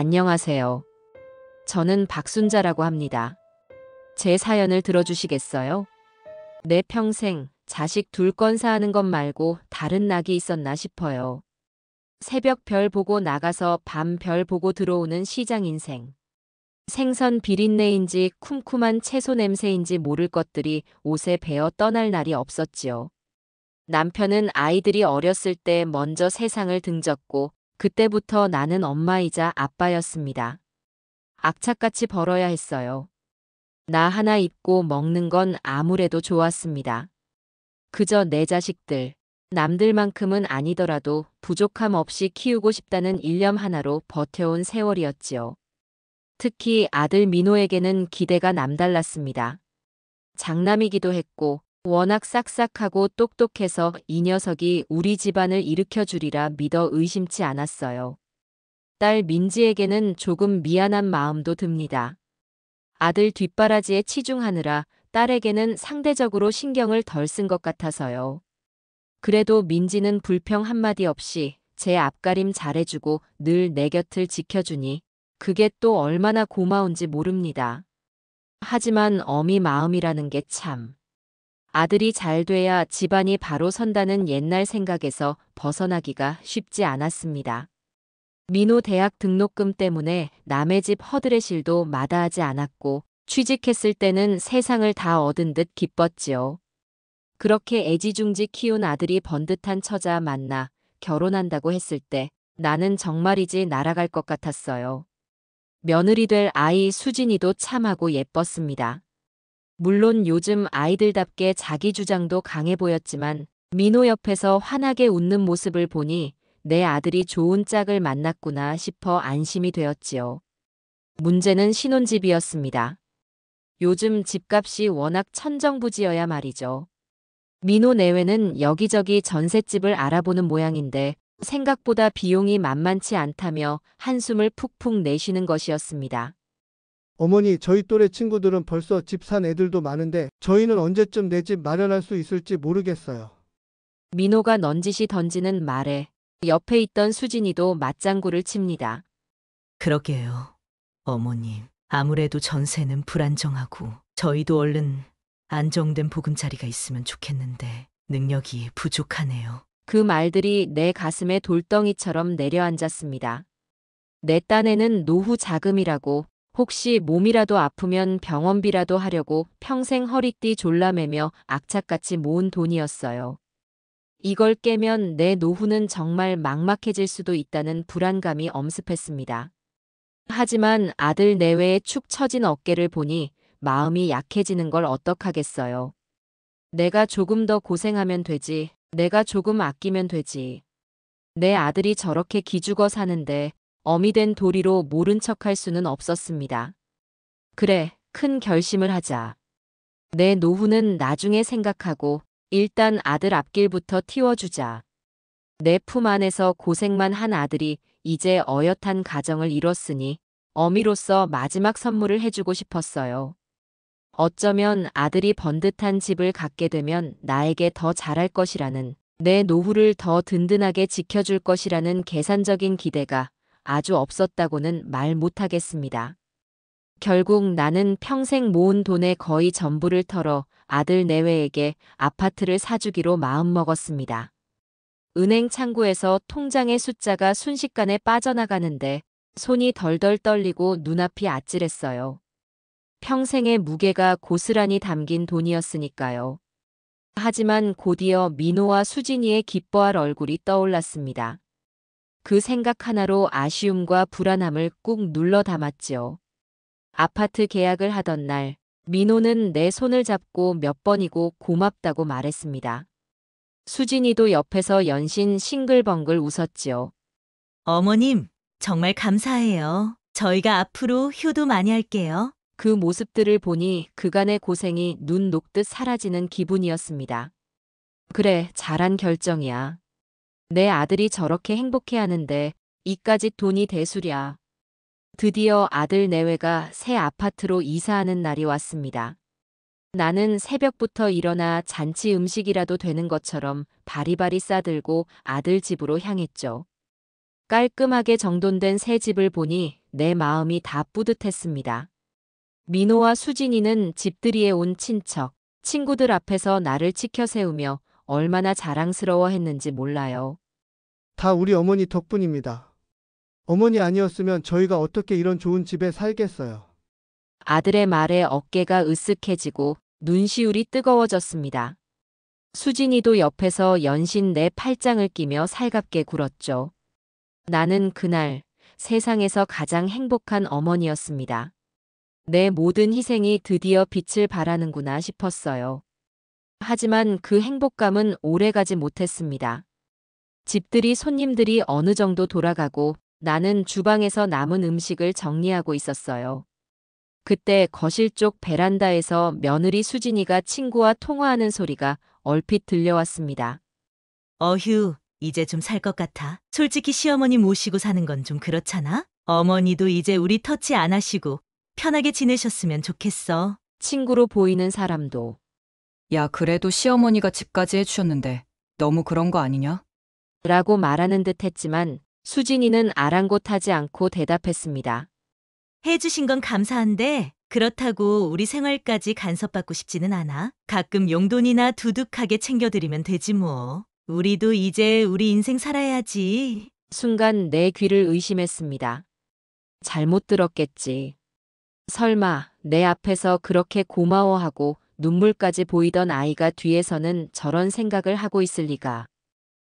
안녕하세요. 저는 박순자라고 합니다. 제 사연을 들어주시겠어요? 내 평생 자식 둘 건사하는 것 말고 다른 낙이 있었나 싶어요. 새벽 별 보고 나가서 밤 별 보고 들어오는 시장 인생. 생선 비린내인지 쿰쿰한 채소 냄새인지 모를 것들이 옷에 배어 떠날 날이 없었지요. 남편은 아이들이 어렸을 때 먼저 세상을 등졌고 그때부터 나는 엄마이자 아빠였습니다. 악착같이 벌어야 했어요. 나 하나 입고 먹는 건 아무래도 좋았습니다. 그저 내 자식들, 남들만큼은 아니더라도 부족함 없이 키우고 싶다는 일념 하나로 버텨온 세월이었지요. 특히 아들 민호에게는 기대가 남달랐습니다. 장남이기도 했고 워낙 싹싹하고 똑똑해서 이 녀석이 우리 집안을 일으켜주리라 믿어 의심치 않았어요. 딸 민지에게는 조금 미안한 마음도 듭니다. 아들 뒷바라지에 치중하느라 딸에게는 상대적으로 신경을 덜 쓴 것 같아서요. 그래도 민지는 불평 한마디 없이 제 앞가림 잘해주고 늘 내 곁을 지켜주니 그게 또 얼마나 고마운지 모릅니다. 하지만 어미 마음이라는 게 참. 아들이 잘 돼야 집안이 바로 선다는 옛날 생각에서 벗어나기가 쉽지 않았습니다. 민호 대학 등록금 때문에 남의 집 허드렛일도 마다하지 않았고 취직했을 때는 세상을 다 얻은 듯 기뻤지요. 그렇게 애지중지 키운 아들이 번듯한 처자 만나 결혼한다고 했을 때 나는 정말이지 날아갈 것 같았어요. 며느리 될 아이 수진이도 참하고 예뻤습니다. 물론 요즘 아이들답게 자기 주장도 강해 보였지만 민호 옆에서 환하게 웃는 모습을 보니 내 아들이 좋은 짝을 만났구나 싶어 안심이 되었지요. 문제는 신혼집이었습니다. 요즘 집값이 워낙 천정부지여야 말이죠. 민호 내외는 여기저기 전셋집을 알아보는 모양인데 생각보다 비용이 만만치 않다며 한숨을 푹푹 내쉬는 것이었습니다. 어머니, 저희 또래 친구들은 벌써 집 산 애들도 많은데 저희는 언제쯤 내 집 마련할 수 있을지 모르겠어요. 민호가 넌지시 던지는 말에 옆에 있던 수진이도 맞장구를 칩니다. 그러게요. 어머님, 아무래도 전세는 불안정하고 저희도 얼른 안정된 보금자리가 있으면 좋겠는데 능력이 부족하네요. 그 말들이 내 가슴에 돌덩이처럼 내려앉았습니다. 내 딴에는 노후 자금이라고 혹시 몸이라도 아프면 병원비라도 하려고 평생 허리띠 졸라매며 악착같이 모은 돈이었어요. 이걸 깨면 내 노후는 정말 막막해질 수도 있다는 불안감이 엄습했습니다. 하지만 아들 내외의 축 처진 어깨를 보니 마음이 약해지는 걸 어떡하겠어요. 내가 조금 더 고생하면 되지. 내가 조금 아끼면 되지. 내 아들이 저렇게 기죽어 사는데 어미 된 도리로 모른 척할 수는 없었습니다. 그래, 큰 결심을 하자. 내 노후는 나중에 생각하고 일단 아들 앞길부터 틔워주자. 내 품 안에서 고생만 한 아들이 이제 어엿한 가정을 이뤘으니 어미로서 마지막 선물을 해주고 싶었어요. 어쩌면 아들이 번듯한 집을 갖게 되면 나에게 더 잘할 것이라는, 내 노후를 더 든든하게 지켜줄 것이라는 계산적인 기대가 아주 없었다고는 말 못하겠습니다. 결국 나는 평생 모은 돈의 거의 전부를 털어 아들 내외에게 아파트를 사주기로 마음먹었습니다. 은행 창구에서 통장의 숫자가 순식간에 빠져나가는데 손이 덜덜 떨리고 눈앞이 아찔했어요. 평생의 무게가 고스란히 담긴 돈이었으니까요. 하지만 곧이어 민호와 수진이의 기뻐할 얼굴이 떠올랐습니다. 그 생각 하나로 아쉬움과 불안함을 꾹 눌러 담았지요. 아파트 계약을 하던 날, 민호는 내 손을 잡고 몇 번이고 고맙다고 말했습니다. 수진이도 옆에서 연신 싱글벙글 웃었지요. 어머님, 정말 감사해요. 저희가 앞으로 효도 많이 할게요. 그 모습들을 보니 그간의 고생이 눈 녹듯 사라지는 기분이었습니다. 그래, 잘한 결정이야. 내 아들이 저렇게 행복해하는데 이까짓 돈이 대수랴. 드디어 아들 내외가 새 아파트로 이사하는 날이 왔습니다. 나는 새벽부터 일어나 잔치 음식이라도 되는 것처럼 바리바리 싸들고 아들 집으로 향했죠. 깔끔하게 정돈된 새 집을 보니 내 마음이 다 뿌듯했습니다. 민호와 수진이는 집들이에 온 친척, 친구들 앞에서 나를 치켜 세우며 얼마나 자랑스러워했는지 몰라요. 다 우리 어머니 덕분입니다. 어머니 아니었으면 저희가 어떻게 이런 좋은 집에 살겠어요. 아들의 말에 어깨가 으쓱해지고 눈시울이 뜨거워졌습니다. 수진이도 옆에서 연신 내 팔짱을 끼며 살갑게 굴었죠. 나는 그날 세상에서 가장 행복한 어머니였습니다. 내 모든 희생이 드디어 빛을 발하는구나 싶었어요. 하지만 그 행복감은 오래가지 못했습니다. 집들이 손님들이 어느 정도 돌아가고 나는 주방에서 남은 음식을 정리하고 있었어요. 그때 거실 쪽 베란다에서 며느리 수진이가 친구와 통화하는 소리가 얼핏 들려왔습니다. 어휴, 이제 좀 살 것 같아. 솔직히 시어머니 모시고 사는 건 좀 그렇잖아? 어머니도 이제 우리 터치 안 하시고 편하게 지내셨으면 좋겠어. 친구로 보이는 사람도 야, 그래도 시어머니가 집까지 해주셨는데 너무 그런 거 아니냐? 라고 말하는 듯 했지만 수진이는 아랑곳하지 않고 대답했습니다. 해주신 건 감사한데 그렇다고 우리 생활까지 간섭받고 싶지는 않아. 가끔 용돈이나 두둑하게 챙겨드리면 되지 뭐. 우리도 이제 우리 인생 살아야지. 순간 내 귀를 의심했습니다. 잘못 들었겠지. 설마 내 앞에서 그렇게 고마워하고 눈물까지 보이던 아이가 뒤에서는 저런 생각을 하고 있을 리가.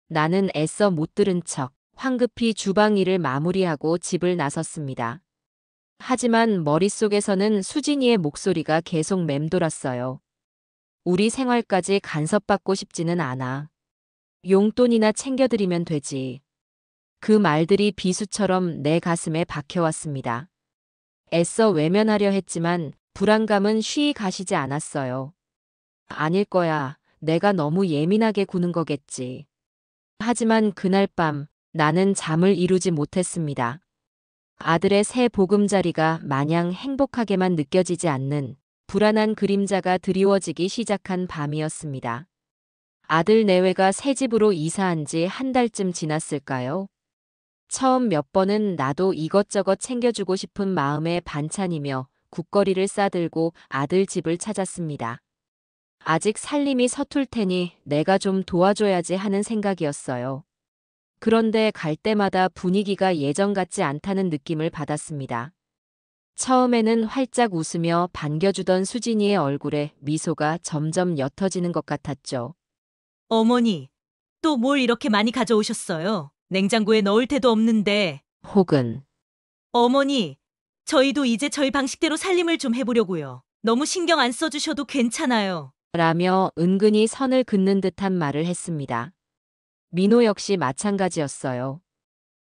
나는 애써 못 들은 척 황급히 주방 일을 마무리하고 집을 나섰습니다. 하지만 머릿속에서는 수진이의 목소리가 계속 맴돌았어요. 우리 생활까지 간섭받고 싶지는 않아. 용돈이나 챙겨드리면 되지. 그 말들이 비수처럼 내 가슴에 박혀왔습니다. 애써 외면하려 했지만 불안감은 쉬이 가시지 않았어요. 아닐 거야. 내가 너무 예민하게 구는 거겠지. 하지만 그날 밤 나는 잠을 이루지 못했습니다. 아들의 새 보금자리가 마냥 행복하게만 느껴지지 않는 불안한 그림자가 드리워지기 시작한 밤이었습니다. 아들 내외가 새 집으로 이사한 지 한 달쯤 지났을까요? 처음 몇 번은 나도 이것저것 챙겨주고 싶은 마음에 반찬이며 국거리를 싸들고 아들 집을 찾았습니다. 아직 살림이 서툴 테니 내가 좀 도와줘야지 하는 생각이었어요. 그런데 갈 때마다 분위기가 예전 같지 않다는 느낌을 받았습니다. 처음에는 활짝 웃으며 반겨주던 수진이의 얼굴에 미소가 점점 옅어지는 것 같았죠. 어머니, 또 뭘 이렇게 많이 가져오셨어요? 냉장고에 넣을 데도 없는데. 혹은 어머니, 저희도 이제 저희 방식대로 살림을 좀 해보려고요. 너무 신경 안 써주셔도 괜찮아요. 라며 은근히 선을 긋는 듯한 말을 했습니다. 민호 역시 마찬가지였어요.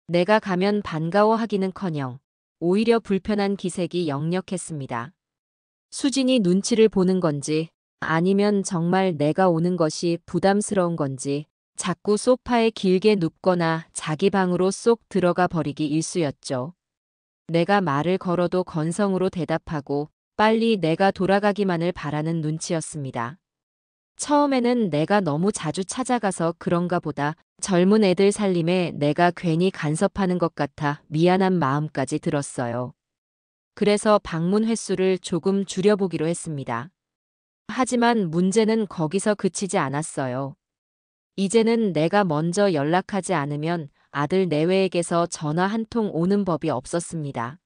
내가 가면 반가워하기는커녕 오히려 불편한 기색이 역력했습니다. 수진이 눈치를 보는 건지 아니면 정말 내가 오는 것이 부담스러운 건지 자꾸 소파에 길게 눕거나 자기 방으로 쏙 들어가 버리기 일쑤였죠. 내가 말을 걸어도 건성으로 대답하고 빨리 내가 돌아가기만을 바라는 눈치였습니다. 처음에는 내가 너무 자주 찾아가서 그런가 보다 젊은 애들 살림에 내가 괜히 간섭하는 것 같아 미안한 마음까지 들었어요. 그래서 방문 횟수를 조금 줄여보기로 했습니다. 하지만 문제는 거기서 그치지 않았어요. 이제는 내가 먼저 연락하지 않으면 아들 내외에게서 전화 한 통 오는 법이 없었습니다.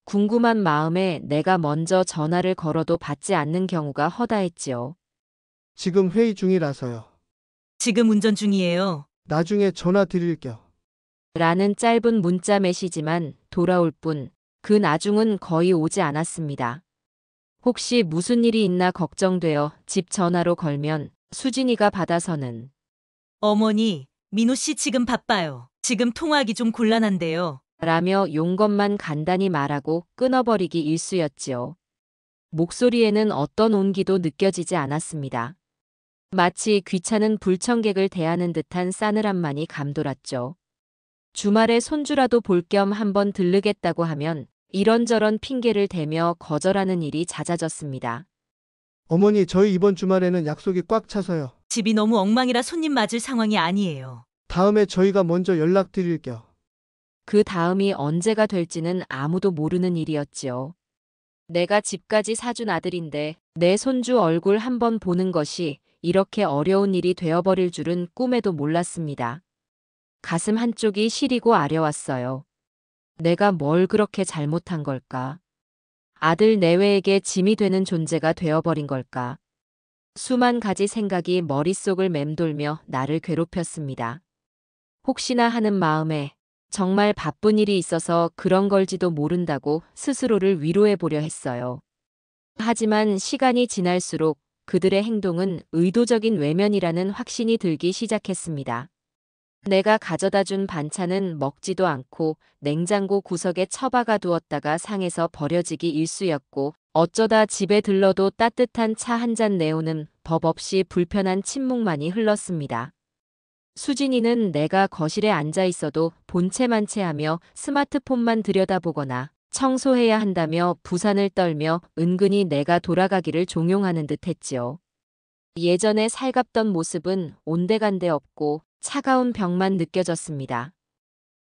궁금한 마음에 내가 먼저 전화를 걸어도 받지 않는 경우가 허다했지요. 지금 회의 중이라서요. 지금 운전 중이에요. 나중에 전화 드릴게요. 라는 짧은 문자 메시지만 돌아올 뿐 그 나중은 거의 오지 않았습니다. 혹시 무슨 일이 있나 걱정되어 집 전화로 걸면 수진이가 받아서는 어머니, 민호 씨 지금 바빠요. 지금 통화하기 좀 곤란한데요. 라며 용건만 간단히 말하고 끊어버리기 일쑤였지요. 목소리에는 어떤 온기도 느껴지지 않았습니다. 마치 귀찮은 불청객을 대하는 듯한 싸늘함만이 감돌았죠. 주말에 손주라도 볼 겸 한번 들르겠다고 하면 이런저런 핑계를 대며 거절하는 일이 잦아졌습니다. 어머니, 저희 이번 주말에는 약속이 꽉 차서요. 집이 너무 엉망이라 손님 맞을 상황이 아니에요. 다음에 저희가 먼저 연락드릴게요. 그 다음이 언제가 될지는 아무도 모르는 일이었지요. 내가 집까지 사준 아들인데 내 손주 얼굴 한번 보는 것이 이렇게 어려운 일이 되어버릴 줄은 꿈에도 몰랐습니다. 가슴 한쪽이 시리고 아려왔어요. 내가 뭘 그렇게 잘못한 걸까? 아들 내외에게 짐이 되는 존재가 되어버린 걸까? 수만 가지 생각이 머릿속을 맴돌며 나를 괴롭혔습니다. 혹시나 하는 마음에 정말 바쁜 일이 있어서 그런 걸지도 모른다고 스스로를 위로해 보려 했어요. 하지만 시간이 지날수록 그들의 행동은 의도적인 외면이라는 확신이 들기 시작했습니다. 내가 가져다 준 반찬은 먹지도 않고 냉장고 구석에 처박아 두었다가 상해서 버려지기 일쑤였고 어쩌다 집에 들러도 따뜻한 차 한 잔 내오는 법 없이 불편한 침묵만이 흘렀습니다. 수진이는 내가 거실에 앉아 있어도 본체만체하며 스마트폰만 들여다보거나 청소해야 한다며 부산을 떨며 은근히 내가 돌아가기를 종용하는 듯 했지요. 예전에 살갑던 모습은 온데간데 없고 차가운 벽만 느껴졌습니다.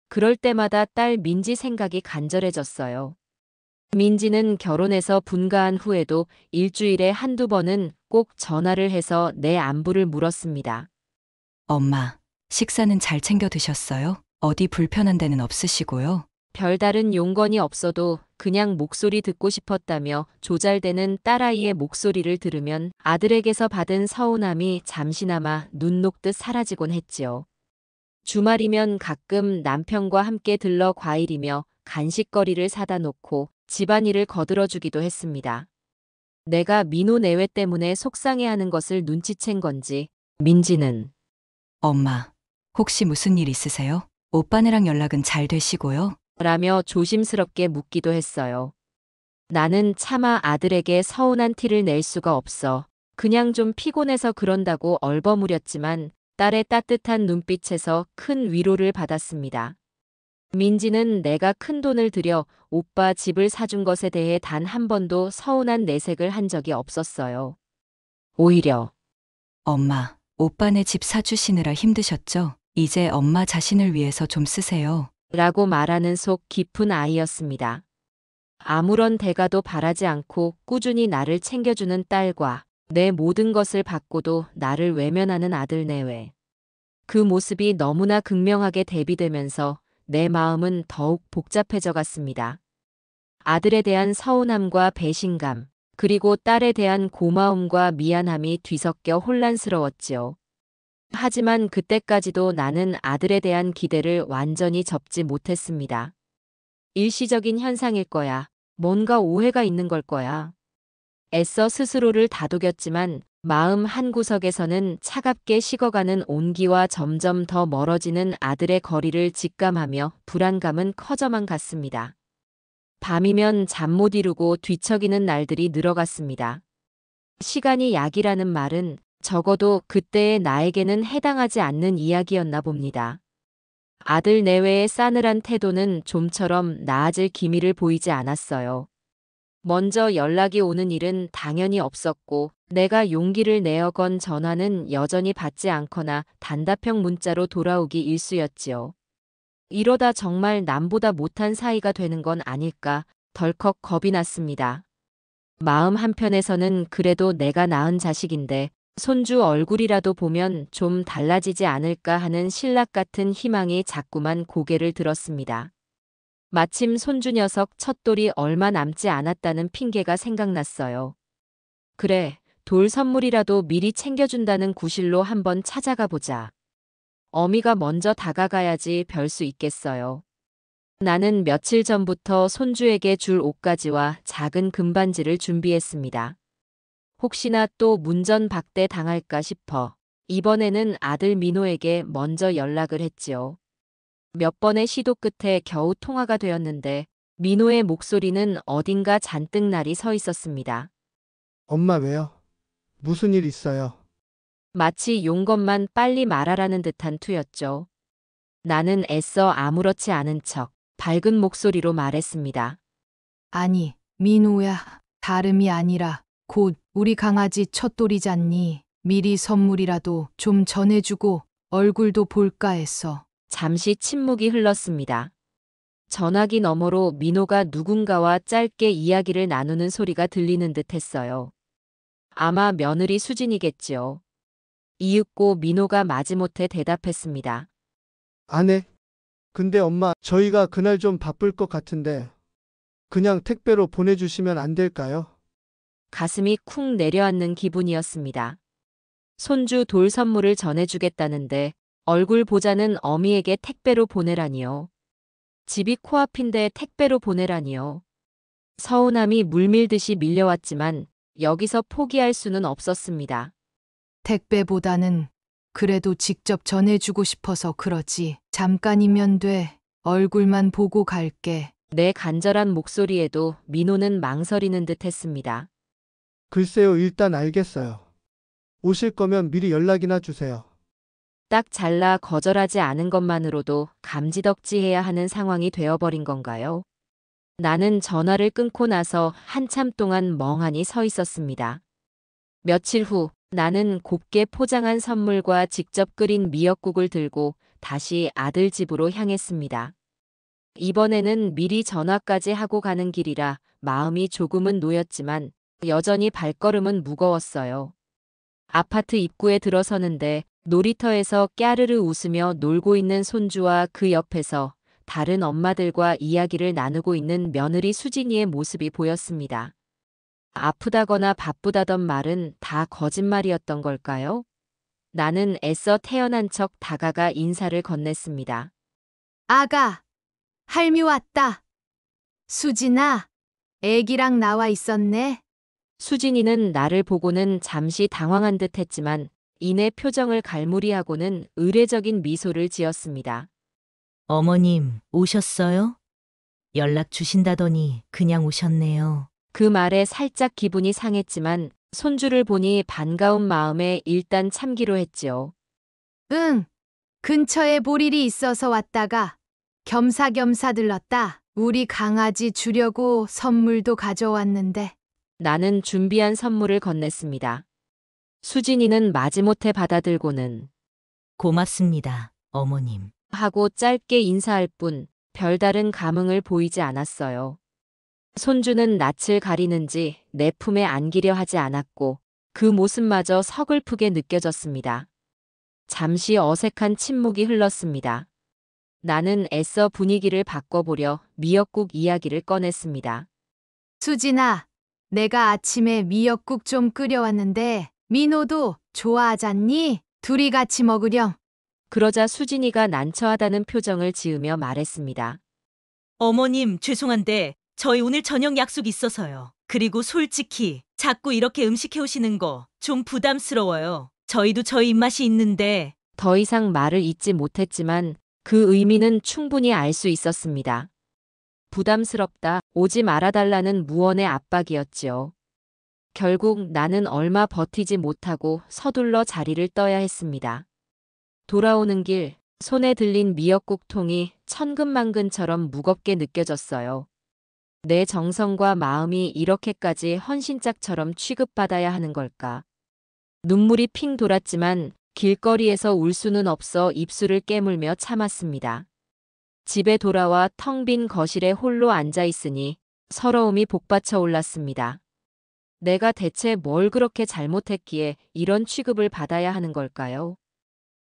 그럴 때마다 딸 민지 생각이 간절해졌어요. 민지는 결혼해서 분가한 후에도 일주일에 한두 번은 꼭 전화를 해서 내 안부를 물었습니다. 엄마, 식사는 잘 챙겨 드셨어요? 어디 불편한 데는 없으시고요? 별다른 용건이 없어도 그냥 목소리 듣고 싶었다며 조잘대는 딸아이의 목소리를 들으면 아들에게서 받은 서운함이 잠시나마 눈 녹듯 사라지곤 했지요. 주말이면 가끔 남편과 함께 들러 과일이며 간식거리를 사다 놓고 집안일을 거들어주기도 했습니다. 내가 민호 내외 때문에 속상해하는 것을 눈치챈 건지 민지는 엄마, 혹시 무슨 일 있으세요? 오빠네랑 연락은 잘 되시고요? 라며 조심스럽게 묻기도 했어요. 나는 차마 아들에게 서운한 티를 낼 수가 없어 그냥 좀 피곤해서 그런다고 얼버무렸지만 딸의 따뜻한 눈빛에서 큰 위로를 받았습니다. 민지는 내가 큰 돈을 들여 오빠 집을 사준 것에 대해 단 한 번도 서운한 내색을 한 적이 없었어요. 오히려 엄마, 오빠네 집 사주시느라 힘드셨죠? 이제 엄마 자신을 위해서 좀 쓰세요. 라고 말하는 속 깊은 아이였습니다. 아무런 대가도 바라지 않고 꾸준히 나를 챙겨주는 딸과 내 모든 것을 받고도 나를 외면하는 아들 내외. 그 모습이 너무나 극명하게 대비되면서 내 마음은 더욱 복잡해져 갔습니다. 아들에 대한 서운함과 배신감, 그리고 딸에 대한 고마움과 미안함이 뒤섞여 혼란스러웠지요. 하지만 그때까지도 나는 아들에 대한 기대를 완전히 접지 못했습니다. 일시적인 현상일 거야. 뭔가 오해가 있는 걸 거야. 애써 스스로를 다독였지만 마음 한구석에서는 차갑게 식어가는 온기와 점점 더 멀어지는 아들의 거리를 직감하며 불안감은 커져만 갔습니다. 밤이면 잠 못 이루고 뒤척이는 날들이 늘어갔습니다. 시간이 약이라는 말은 적어도 그때의 나에게는 해당하지 않는 이야기였나 봅니다. 아들 내외의 싸늘한 태도는 좀처럼 나아질 기미를 보이지 않았어요. 먼저 연락이 오는 일은 당연히 없었고 내가 용기를 내어 건 전화는 여전히 받지 않거나 단답형 문자로 돌아오기 일쑤였지요. 이러다 정말 남보다 못한 사이가 되는 건 아닐까 덜컥 겁이 났습니다. 마음 한편에서는 그래도 내가 낳은 자식인데 손주 얼굴이라도 보면 좀 달라지지 않을까 하는 신락 같은 희망이 자꾸만 고개를 들었습니다. 마침 손주 녀석 첫돌이 얼마 남지 않았다는 핑계가 생각났어요. 그래, 돌 선물이라도 미리 챙겨준다는 구실로 한번 찾아가 보자. 어미가 먼저 다가가야지 별 수 있겠어요. 나는 며칠 전부터 손주에게 줄 옷가지와 작은 금반지를 준비했습니다. 혹시나 또 문전박대 당할까 싶어 이번에는 아들 민호에게 먼저 연락을 했지요. 몇 번의 시도 끝에 겨우 통화가 되었는데 민호의 목소리는 어딘가 잔뜩 날이 서 있었습니다. 엄마 왜요? 무슨 일 있어요? 마치 용것만 빨리 말하라는 듯한 투였죠. 나는 애써 아무렇지 않은 척 밝은 목소리로 말했습니다. 아니, 민호야. 다름이 아니라 곧 우리 강아지 첫돌이잖니. 미리 선물이라도 좀 전해주고 얼굴도 볼까 했어. 잠시 침묵이 흘렀습니다. 전화기 너머로 민호가 누군가와 짧게 이야기를 나누는 소리가 들리는 듯 했어요. 아마 며느리 수진이겠지요. 이윽고 민호가 마지못해 대답했습니다. 아내. 근데 엄마, 저희가 그날 좀 바쁠 것 같은데 그냥 택배로 보내주시면 안 될까요? 가슴이 쿵 내려앉는 기분이었습니다. 손주 돌 선물을 전해주겠다는데 얼굴 보자는 어미에게 택배로 보내라니요. 집이 코앞인데 택배로 보내라니요. 서운함이 물밀듯이 밀려왔지만 여기서 포기할 수는 없었습니다. 택배보다는 그래도 직접 전해주고 싶어서 그러지. 잠깐이면 돼. 얼굴만 보고 갈게. 내 간절한 목소리에도 민호는 망설이는 듯 했습니다. 글쎄요, 일단 알겠어요. 오실 거면 미리 연락이나 주세요. 딱 잘라 거절하지 않은 것만으로도 감지덕지해야 하는 상황이 되어버린 건가요? 나는 전화를 끊고 나서 한참 동안 멍하니 서 있었습니다. 며칠 후 나는 곱게 포장한 선물과 직접 끓인 미역국을 들고 다시 아들 집으로 향했습니다. 이번에는 미리 전화까지 하고 가는 길이라 마음이 조금은 놓였지만 여전히 발걸음은 무거웠어요. 아파트 입구에 들어서는데 놀이터에서 깨르르 웃으며 놀고 있는 손주와 그 옆에서 다른 엄마들과 이야기를 나누고 있는 며느리 수진이의 모습이 보였습니다. 아프다거나 바쁘다던 말은 다 거짓말이었던 걸까요? 나는 애써 태어난 척 다가가 인사를 건넸습니다. 아가, 할미 왔다. 수진아, 애기랑 나와 있었네. 수진이는 나를 보고는 잠시 당황한 듯 했지만 이내 표정을 갈무리하고는 의례적인 미소를 지었습니다. 어머님, 오셨어요? 연락 주신다더니 그냥 오셨네요. 그 말에 살짝 기분이 상했지만 손주를 보니 반가운 마음에 일단 참기로 했지요. 응, 근처에 볼 일이 있어서 왔다가 겸사겸사 들렀다. 우리 강아지 주려고 선물도 가져왔는데. 나는 준비한 선물을 건넸습니다. 수진이는 마지못해 받아들고는 고맙습니다, 어머님. 하고 짧게 인사할 뿐 별다른 감흥을 보이지 않았어요. 손주는 낯을 가리는지 내 품에 안기려 하지 않았고 그 모습마저 서글프게 느껴졌습니다. 잠시 어색한 침묵이 흘렀습니다. 나는 애써 분위기를 바꿔보려 미역국 이야기를 꺼냈습니다. 수진아, 내가 아침에 미역국 좀 끓여왔는데 민호도 좋아하잖니? 둘이 같이 먹으렴. 그러자 수진이가 난처하다는 표정을 지으며 말했습니다. 어머님, 죄송한데 저희 오늘 저녁 약속 있어서요. 그리고 솔직히 자꾸 이렇게 음식 해오시는 거 좀 부담스러워요. 저희도 저희 입맛이 있는데. 더 이상 말을 잇지 못했지만 그 의미는 충분히 알 수 있었습니다. 부담스럽다, 오지 말아달라는 무언의 압박이었지요. 결국 나는 얼마 버티지 못하고 서둘러 자리를 떠야 했습니다. 돌아오는 길, 손에 들린 미역국통이 천근만근처럼 무겁게 느껴졌어요. 내 정성과 마음이 이렇게까지 헌신짝처럼 취급받아야 하는 걸까? 눈물이 핑 돌았지만 길거리에서 울 수는 없어 입술을 깨물며 참았습니다. 집에 돌아와 텅 빈 거실에 홀로 앉아 있으니 서러움이 복받쳐 올랐습니다. 내가 대체 뭘 그렇게 잘못했기에 이런 취급을 받아야 하는 걸까요?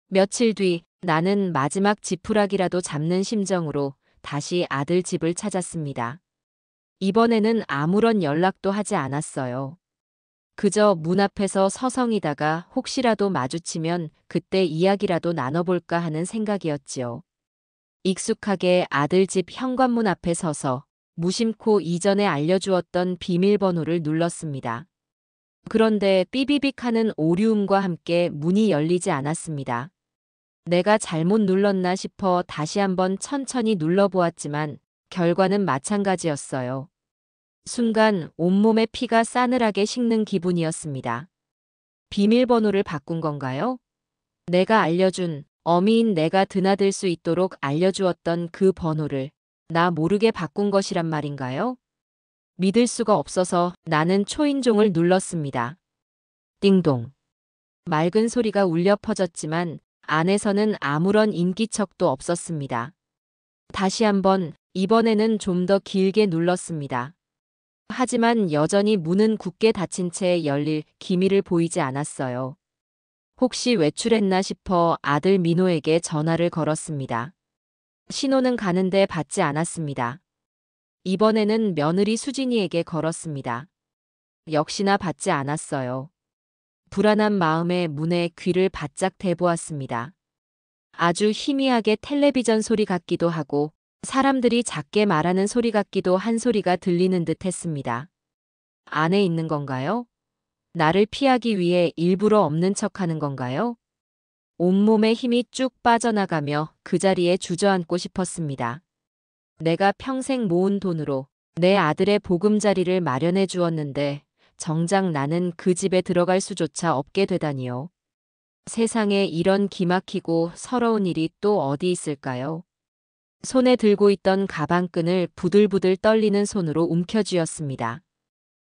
며칠 뒤 나는 마지막 지푸라기라도 잡는 심정으로 다시 아들 집을 찾았습니다. 이번에는 아무런 연락도 하지 않았어요. 그저 문 앞에서 서성이다가 혹시라도 마주치면 그때 이야기라도 나눠볼까 하는 생각이었지요. 익숙하게 아들 집 현관문 앞에 서서 무심코 이전에 알려주었던 비밀번호를 눌렀습니다. 그런데 삐비빅 하는 오류음과 함께 문이 열리지 않았습니다. 내가 잘못 눌렀나 싶어 다시 한번 천천히 눌러보았지만 결과는 마찬가지였어요. 순간 온몸에 피가 싸늘하게 식는 기분이었습니다. 비밀번호를 바꾼 건가요? 내가 알려준, 어미인 내가 드나들 수 있도록 알려주었던 그 번호를 나 모르게 바꾼 것이란 말인가요? 믿을 수가 없어서 나는 초인종을 눌렀습니다. 띵동. 맑은 소리가 울려 퍼졌지만 안에서는 아무런 인기척도 없었습니다. 다시 한번 이번에는 좀 더 길게 눌렀습니다. 하지만 여전히 문은 굳게 닫힌 채 열릴 기미를 보이지 않았어요. 혹시 외출했나 싶어 아들 민호에게 전화를 걸었습니다. 신호는 가는데 받지 않았습니다. 이번에는 며느리 수진이에게 걸었습니다. 역시나 받지 않았어요. 불안한 마음에 문에 귀를 바짝 대보았습니다. 아주 희미하게 텔레비전 소리 같기도 하고 사람들이 작게 말하는 소리 같기도 한 소리가 들리는 듯 했습니다. 안에 있는 건가요? 나를 피하기 위해 일부러 없는 척하는 건가요? 온몸에 힘이 쭉 빠져나가며 그 자리에 주저앉고 싶었습니다. 내가 평생 모은 돈으로 내 아들의 보금자리를 마련해 주었는데 정작 나는 그 집에 들어갈 수조차 없게 되다니요. 세상에 이런 기막히고 서러운 일이 또 어디 있을까요? 손에 들고 있던 가방끈을 부들부들 떨리는 손으로 움켜쥐었습니다.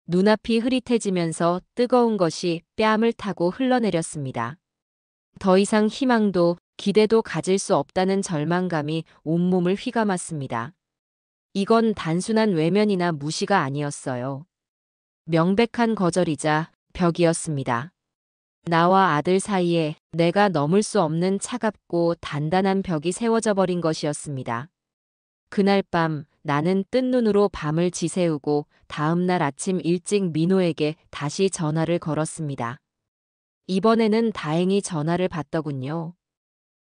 눈앞이 흐릿해지면서 뜨거운 것이 뺨을 타고 흘러내렸습니다. 더 이상 희망도 기대도 가질 수 없다는 절망감이 온몸을 휘감았습니다. 이건 단순한 외면이나 무시가 아니었어요. 명백한 거절이자 벽이었습니다. 나와 아들 사이에 내가 넘을 수 없는 차갑고 단단한 벽이 세워져 버린 것이었습니다. 그날 밤 나는 뜬 눈으로 밤을 지새우고 다음 날 아침 일찍 민호에게 다시 전화를 걸었습니다. 이번에는 다행히 전화를 받더군요.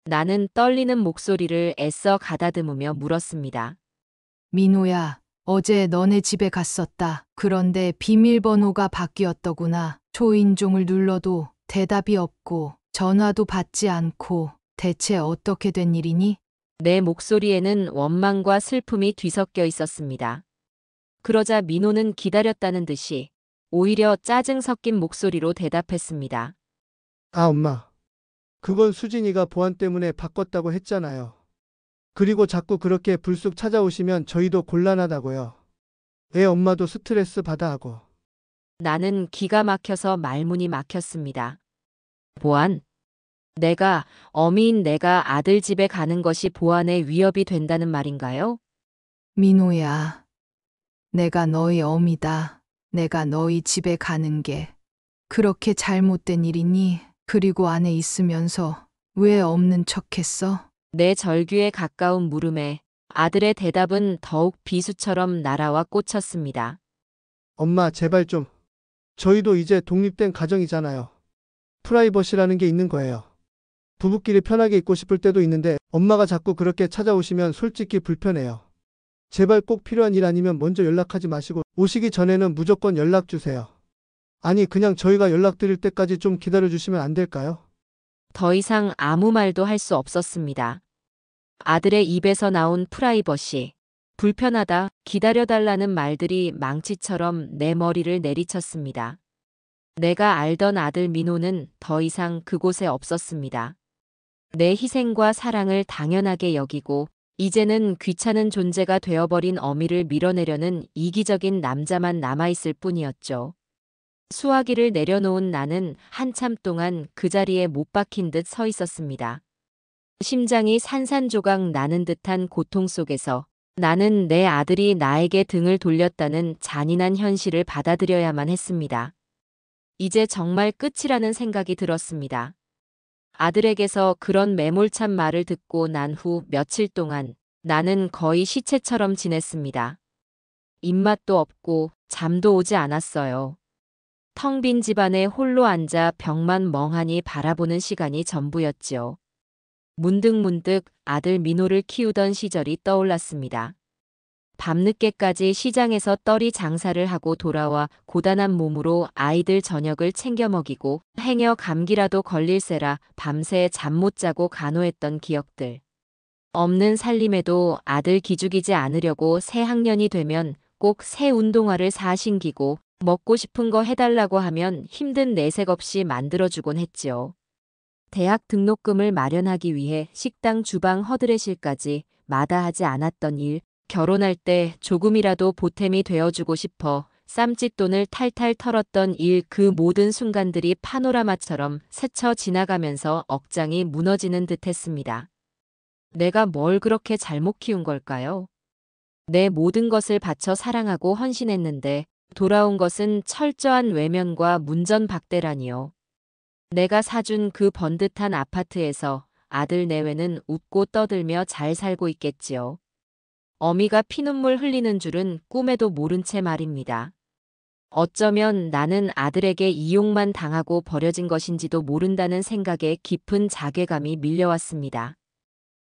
나는 떨리는 목소리를 애써 가다듬으며 물었습니다. 민호야, 어제 너네 집에 갔었다. 그런데 비밀번호가 바뀌었더구나. 초인종을 눌러도 대답이 없고 전화도 받지 않고 대체 어떻게 된 일이니? 내 목소리에는 원망과 슬픔이 뒤섞여 있었습니다. 그러자 민호는 기다렸다는 듯이 오히려 짜증 섞인 목소리로 대답했습니다. 아, 엄마. 그건 수진이가 보안 때문에 바꿨다고 했잖아요. 그리고 자꾸 그렇게 불쑥 찾아오시면 저희도 곤란하다고요. 애 엄마도 스트레스 받아 하고. 나는 기가 막혀서 말문이 막혔습니다. 보안? 어미인 내가 아들 집에 가는 것이 보안에 위협이 된다는 말인가요? 민호야, 내가 너희 어미다. 내가 너희 집에 가는 게 그렇게 잘못된 일이니? 그리고 안에 있으면서 왜 없는 척했어? 내 절규에 가까운 물음에 아들의 대답은 더욱 비수처럼 날아와 꽂혔습니다. 엄마, 제발 좀. 저희도 이제 독립된 가정이잖아요. 프라이버시라는 게 있는 거예요. 부부끼리 편하게 있고 싶을 때도 있는데 엄마가 자꾸 그렇게 찾아오시면 솔직히 불편해요. 제발 꼭 필요한 일 아니면 먼저 연락하지 마시고 오시기 전에는 무조건 연락 주세요. 아니, 그냥 저희가 연락드릴 때까지 좀 기다려주시면 안 될까요? 더 이상 아무 말도 할 수 없었습니다. 아들의 입에서 나온 프라이버시, 불편하다, 기다려달라는 말들이 망치처럼 내 머리를 내리쳤습니다. 내가 알던 아들 민호는 더 이상 그곳에 없었습니다. 내 희생과 사랑을 당연하게 여기고 이제는 귀찮은 존재가 되어버린 어미를 밀어내려는 이기적인 남자만 남아있을 뿐이었죠. 수화기를 내려놓은 나는 한참 동안 그 자리에 못 박힌 듯 서 있었습니다. 심장이 산산조각 나는 듯한 고통 속에서 나는 내 아들이 나에게 등을 돌렸다는 잔인한 현실을 받아들여야만 했습니다. 이제 정말 끝이라는 생각이 들었습니다. 아들에게서 그런 매몰찬 말을 듣고 난 후 며칠 동안 나는 거의 시체처럼 지냈습니다. 입맛도 없고 잠도 오지 않았어요. 텅 빈 집안에 홀로 앉아 벽만 멍하니 바라보는 시간이 전부였지요. 문득문득 아들 민호를 키우던 시절이 떠올랐습니다. 밤늦게까지 시장에서 떨이 장사를 하고 돌아와 고단한 몸으로 아이들 저녁을 챙겨 먹이고 행여 감기라도 걸릴세라 밤새 잠 못 자고 간호했던 기억들. 없는 살림에도 아들 기죽이지 않으려고 새 학년이 되면 꼭 새 운동화를 사 신기고 먹고 싶은 거 해달라고 하면 힘든 내색 없이 만들어주곤 했지요. 대학 등록금을 마련하기 위해 식당 주방 허드렛일까지 마다하지 않았던 일, 결혼할 때 조금이라도 보탬이 되어주고 싶어 쌈짓돈을 탈탈 털었던 일, 그 모든 순간들이 파노라마처럼 스쳐 지나가면서 억장이 무너지는 듯했습니다. 내가 뭘 그렇게 잘못 키운 걸까요? 내 모든 것을 바쳐 사랑하고 헌신했는데 돌아온 것은 철저한 외면과 문전박대라니요. 내가 사준 그 번듯한 아파트에서 아들 내외는 웃고 떠들며 잘 살고 있겠지요. 어미가 피눈물 흘리는 줄은 꿈에도 모른 채 말입니다. 어쩌면 나는 아들에게 이용만 당하고 버려진 것인지도 모른다는 생각에 깊은 자괴감이 밀려왔습니다.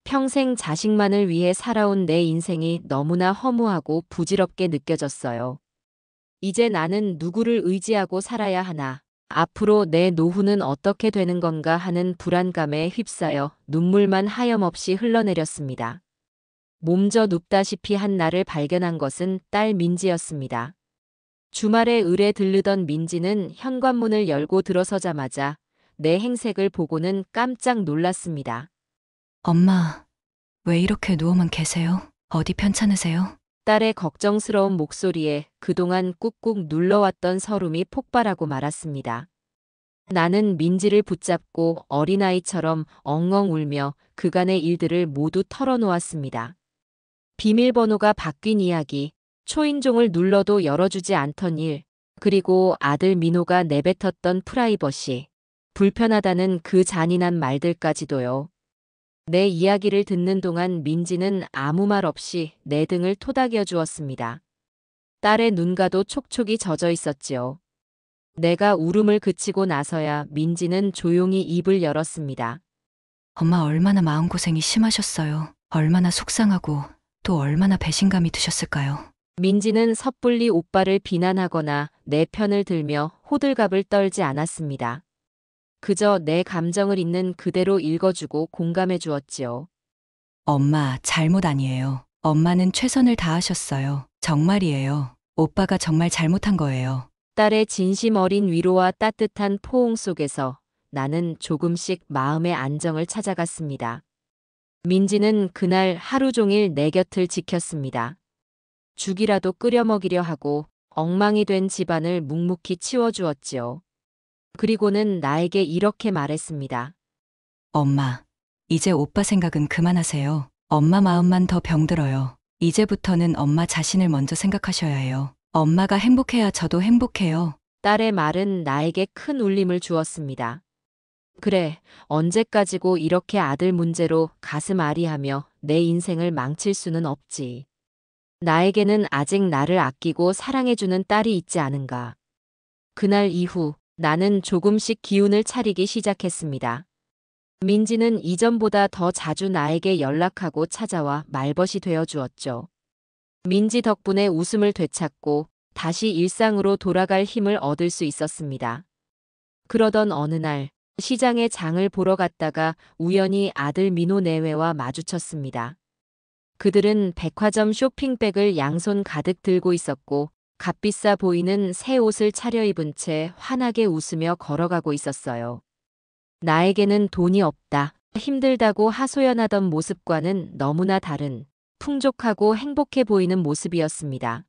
평생 자식만을 위해 살아온 내 인생이 너무나 허무하고 부질없게 느껴졌어요. 이제 나는 누구를 의지하고 살아야 하나, 앞으로 내 노후는 어떻게 되는 건가 하는 불안감에 휩싸여 눈물만 하염없이 흘러내렸습니다. 몸져 눕다시피 한 나를 발견한 것은 딸 민지였습니다. 주말에 을에 들르던 민지는 현관문을 열고 들어서자마자 내 행색을 보고는 깜짝 놀랐습니다. 엄마, 왜 이렇게 누워만 계세요? 어디 편찮으세요? 딸의 걱정스러운 목소리에 그동안 꾹꾹 눌러왔던 서름이 폭발하고 말았습니다. 나는 민지를 붙잡고 어린아이처럼 엉엉 울며 그간의 일들을 모두 털어놓았습니다. 비밀번호가 바뀐 이야기, 초인종을 눌러도 열어주지 않던 일, 그리고 아들 민호가 내뱉었던 프라이버시, 불편하다는 그 잔인한 말들까지도요. 내 이야기를 듣는 동안 민지는 아무 말 없이 내 등을 토닥여 주었습니다. 딸의 눈가도 촉촉이 젖어 있었지요. 내가 울음을 그치고 나서야 민지는 조용히 입을 열었습니다. 엄마 얼마나 마음고생이 심하셨어요. 얼마나 속상하고 또 얼마나 배신감이 드셨을까요? 민지는 섣불리 오빠를 비난하거나 내 편을 들며 호들갑을 떨지 않았습니다. 그저 내 감정을 있는 그대로 읽어주고 공감해 주었지요. 엄마, 잘못 아니에요. 엄마는 최선을 다하셨어요. 정말이에요. 오빠가 정말 잘못한 거예요. 딸의 진심 어린 위로와 따뜻한 포옹 속에서 나는 조금씩 마음의 안정을 찾아갔습니다. 민지는 그날 하루 종일 내 곁을 지켰습니다. 죽이라도 끓여 먹이려 하고 엉망이 된 집안을 묵묵히 치워주었지요. 그리고는 나에게 이렇게 말했습니다. 엄마, 이제 오빠 생각은 그만하세요. 엄마 마음만 더 병들어요. 이제부터는 엄마 자신을 먼저 생각하셔야 해요. 엄마가 행복해야 저도 행복해요. 딸의 말은 나에게 큰 울림을 주었습니다. 그래, 언제까지고 이렇게 아들 문제로 가슴 아리하며 내 인생을 망칠 수는 없지. 나에게는 아직 나를 아끼고 사랑해주는 딸이 있지 않은가. 그날 이후 나는 조금씩 기운을 차리기 시작했습니다. 민지는 이전보다 더 자주 나에게 연락하고 찾아와 말벗이 되어 주었죠. 민지 덕분에 웃음을 되찾고 다시 일상으로 돌아갈 힘을 얻을 수 있었습니다. 그러던 어느 날 시장에 장을 보러 갔다가 우연히 아들 민호 내외와 마주쳤습니다. 그들은 백화점 쇼핑백을 양손 가득 들고 있었고 값비싸 보이는 새 옷을 차려입은 채 환하게 웃으며 걸어가고 있었어요. 나에게는 돈이 없다, 힘들다고 하소연하던 모습과는 너무나 다른 풍족하고 행복해 보이는 모습이었습니다.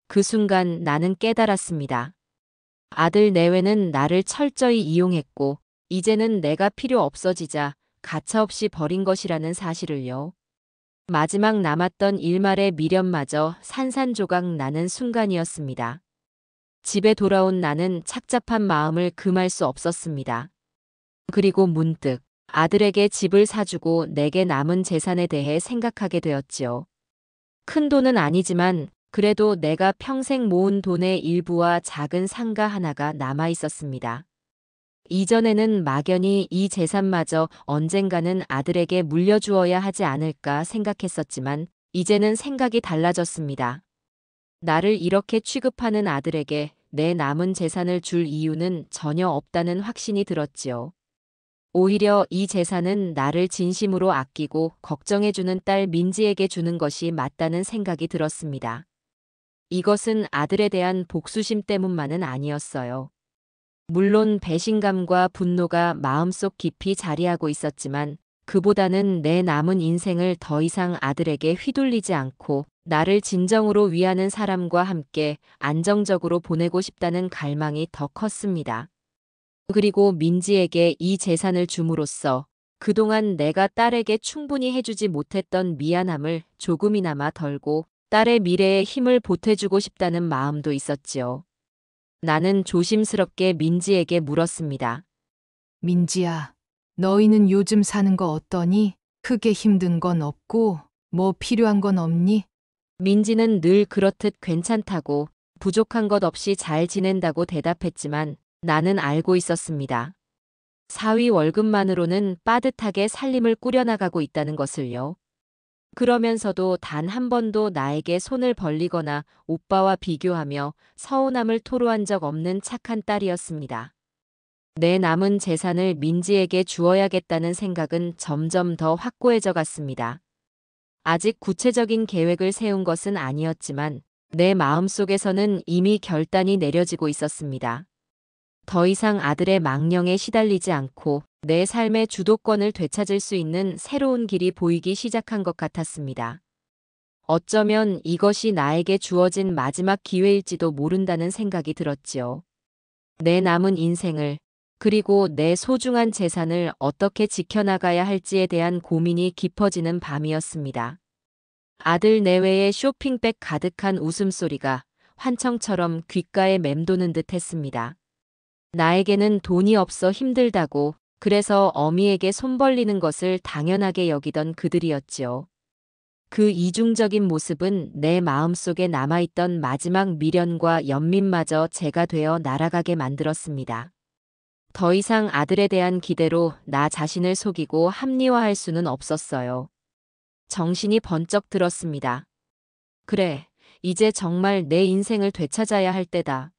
그 순간 나는 깨달았습니다. 아들 내외는 나를 철저히 이용했고 이제는 내가 필요 없어지자 가차없이 버린 것이라는 사실을요. 마지막 남았던 일말의 미련마저 산산조각 나는 순간이었습니다. 집에 돌아온 나는 착잡한 마음을 금할 수 없었습니다. 그리고 문득 아들에게 집을 사주고 내게 남은 재산에 대해 생각하게 되었지요. 큰 돈은 아니지만 그래도 내가 평생 모은 돈의 일부와 작은 상가 하나가 남아 있었습니다. 이전에는 막연히 이 재산마저 언젠가는 아들에게 물려주어야 하지 않을까 생각했었지만 이제는 생각이 달라졌습니다. 나를 이렇게 취급하는 아들에게 내 남은 재산을 줄 이유는 전혀 없다는 확신이 들었지요. 오히려 이 재산은 나를 진심으로 아끼고 걱정해주는 딸 민지에게 주는 것이 맞다는 생각이 들었습니다. 이것은 아들에 대한 복수심 때문만은 아니었어요. 물론 배신감과 분노가 마음속 깊이 자리하고 있었지만 그보다는 내 남은 인생을 더 이상 아들에게 휘둘리지 않고 나를 진정으로 위하는 사람과 함께 안정적으로 보내고 싶다는 갈망이 더 컸습니다. 그리고 민지에게 이 재산을 줌으로써 그동안 내가 딸에게 충분히 해주지 못했던 미안함을 조금이나마 덜고 딸의 미래에 힘을 보태주고 싶다는 마음도 있었지요. 나는 조심스럽게 민지에게 물었습니다. 민지야, 너희는 요즘 사는 거 어떠니? 크게 힘든 건 없고, 뭐 필요한 건 없니? 민지는 늘 그렇듯 괜찮다고 부족한 것 없이 잘 지낸다고 대답했지만 나는 알고 있었습니다. 사위 월급만으로는 빠듯하게 살림을 꾸려나가고 있다는 것을요. 그러면서도 단 한 번도 나에게 손을 벌리거나 오빠와 비교하며 서운함을 토로한 적 없는 착한 딸이었습니다. 내 남은 재산을 민지에게 주어야겠다는 생각은 점점 더 확고해져 갔습니다. 아직 구체적인 계획을 세운 것은 아니었지만 내 마음속에서는 이미 결단이 내려지고 있었습니다. 더 이상 아들의 망령에 시달리지 않고 내 삶의 주도권을 되찾을 수 있는 새로운 길이 보이기 시작한 것 같았습니다. 어쩌면 이것이 나에게 주어진 마지막 기회일지도 모른다는 생각이 들었지요. 내 남은 인생을, 그리고 내 소중한 재산을 어떻게 지켜나가야 할지에 대한 고민이 깊어지는 밤이었습니다. 아들 내외의 쇼핑백 가득한 웃음소리가 환청처럼 귓가에 맴도는 듯 했습니다. 나에게는 돈이 없어 힘들다고, 그래서 어미에게 손 벌리는 것을 당연하게 여기던 그들이었지요. 그 이중적인 모습은 내 마음속에 남아있던 마지막 미련과 연민마저 제가 되어 날아가게 만들었습니다. 더 이상 아들에 대한 기대로 나 자신을 속이고 합리화할 수는 없었어요. 정신이 번쩍 들었습니다. 그래, 이제 정말 내 인생을 되찾아야 할 때다.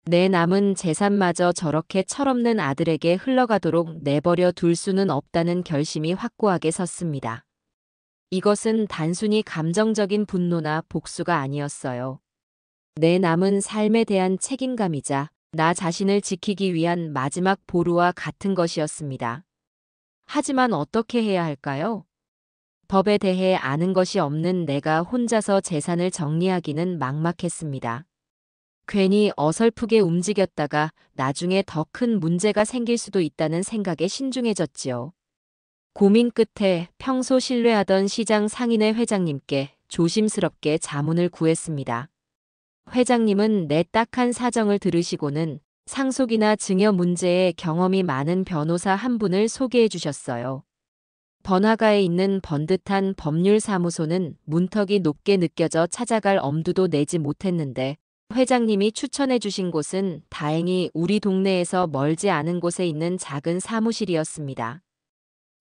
내 남은 재산마저 저렇게 철없는 아들에게 흘러가도록 내버려 둘 수는 없다는 결심이 확고하게 섰습니다. 이것은 단순히 감정적인 분노나 복수가 아니었어요. 내 남은 삶에 대한 책임감이자 나 자신을 지키기 위한 마지막 보루와 같은 것이었습니다. 하지만 어떻게 해야 할까요? 법에 대해 아는 것이 없는 내가 혼자서 재산을 정리하기는 막막했습니다. 괜히 어설프게 움직였다가 나중에 더 큰 문제가 생길 수도 있다는 생각에 신중해졌지요. 고민 끝에 평소 신뢰하던 시장 상인회 회장님께 조심스럽게 자문을 구했습니다. 회장님은 내 딱한 사정을 들으시고는 상속이나 증여 문제에 경험이 많은 변호사 한 분을 소개해 주셨어요. 번화가에 있는 번듯한 법률사무소는 문턱이 높게 느껴져 찾아갈 엄두도 내지 못했는데 회장님이 추천해 주신 곳은 다행히 우리 동네에서 멀지 않은 곳에 있는 작은 사무실이었습니다.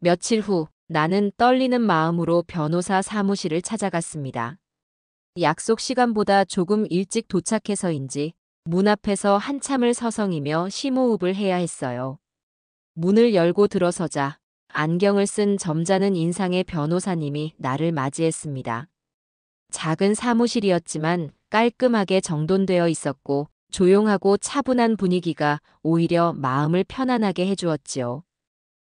며칠 후 나는 떨리는 마음으로 변호사 사무실을 찾아갔습니다. 약속 시간보다 조금 일찍 도착해서인지 문 앞에서 한참을 서성이며 심호흡을 해야 했어요. 문을 열고 들어서자 안경을 쓴 점잖은 인상의 변호사님이 나를 맞이했습니다. 작은 사무실이었지만 깔끔하게 정돈되어 있었고 조용하고 차분한 분위기가 오히려 마음을 편안하게 해주었지요.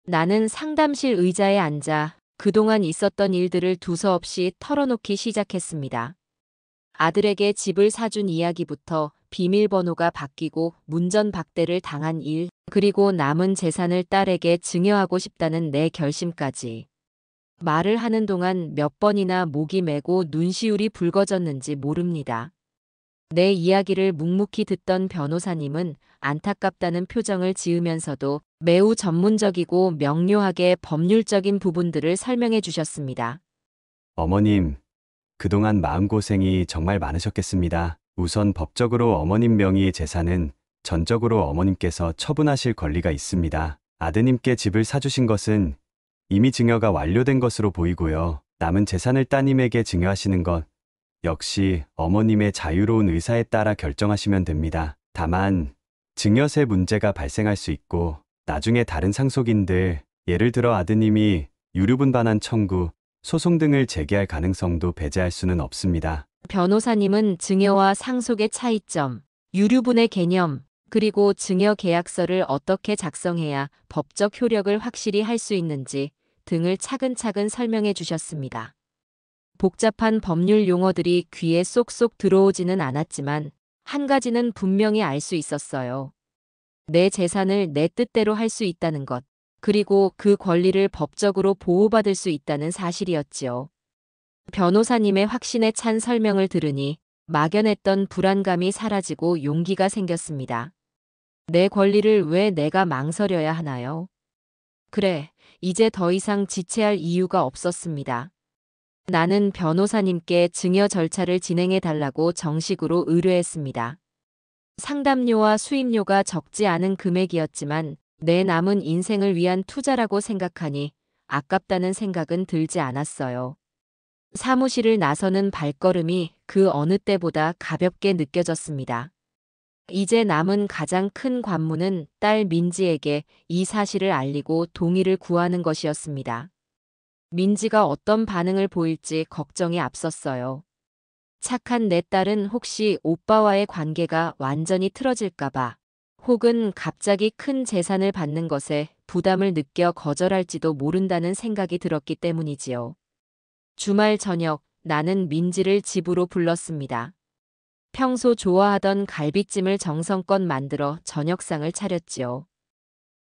나는 상담실 의자에 앉아 그동안 있었던 일들을 두서없이 털어놓기 시작했습니다. 아들에게 집을 사준 이야기부터 비밀번호가 바뀌고 문전박대를 당한 일, 그리고 남은 재산을 딸에게 증여하고 싶다는 내 결심까지. 말을 하는 동안 몇 번이나 목이 메고 눈시울이 붉어졌는지 모릅니다. 내 이야기를 묵묵히 듣던 변호사님은 안타깝다는 표정을 지으면서도 매우 전문적이고 명료하게 법률적인 부분들을 설명해 주셨습니다. 어머님, 그동안 마음고생이 정말 많으셨겠습니다. 우선 법적으로 어머님 명의의 재산은 전적으로 어머님께서 처분하실 권리가 있습니다. 아드님께 집을 사주신 것은 이미 증여가 완료된 것으로 보이고요. 남은 재산을 따님에게 증여하시는 것 역시 어머님의 자유로운 의사에 따라 결정하시면 됩니다. 다만 증여세 문제가 발생할 수 있고 나중에 다른 상속인들, 예를 들어 아드님이 유류분 반환 청구, 소송 등을 제기할 가능성도 배제할 수는 없습니다. 변호사님은 증여와 상속의 차이점, 유류분의 개념, 그리고 증여 계약서를 어떻게 작성해야 법적 효력을 확실히 할 수 있는지 등을 차근차근 설명해 주셨습니다. 복잡한 법률 용어들이 귀에 쏙쏙 들어오지는 않았지만 한 가지는 분명히 알 수 있었어요. 내 재산을 내 뜻대로 할 수 있다는 것, 그리고 그 권리를 법적으로 보호받을 수 있다는 사실이었지요. 변호사님의 확신에 찬 설명을 들으니 막연했던 불안감이 사라지고 용기가 생겼습니다. 내 권리를 왜 내가 망설여야 하나요? 그래, 이제 더 이상 지체할 이유가 없었습니다. 나는 변호사님께 증여 절차를 진행해 달라고 정식으로 의뢰했습니다. 상담료와 수임료가 적지 않은 금액이었지만 내 남은 인생을 위한 투자라고 생각하니 아깝다는 생각은 들지 않았어요. 사무실을 나서는 발걸음이 그 어느 때보다 가볍게 느껴졌습니다. 이제 남은 가장 큰 관문은 딸 민지에게 이 사실을 알리고 동의를 구하는 것이었습니다. 민지가 어떤 반응을 보일지 걱정이 앞섰어요. 착한 내 딸은 혹시 오빠와의 관계가 완전히 틀어질까봐, 혹은 갑자기 큰 재산을 받는 것에 부담을 느껴 거절할지도 모른다는 생각이 들었기 때문이지요. 주말 저녁, 나는 민지를 집으로 불렀습니다. 평소 좋아하던 갈비찜을 정성껏 만들어 저녁상을 차렸지요.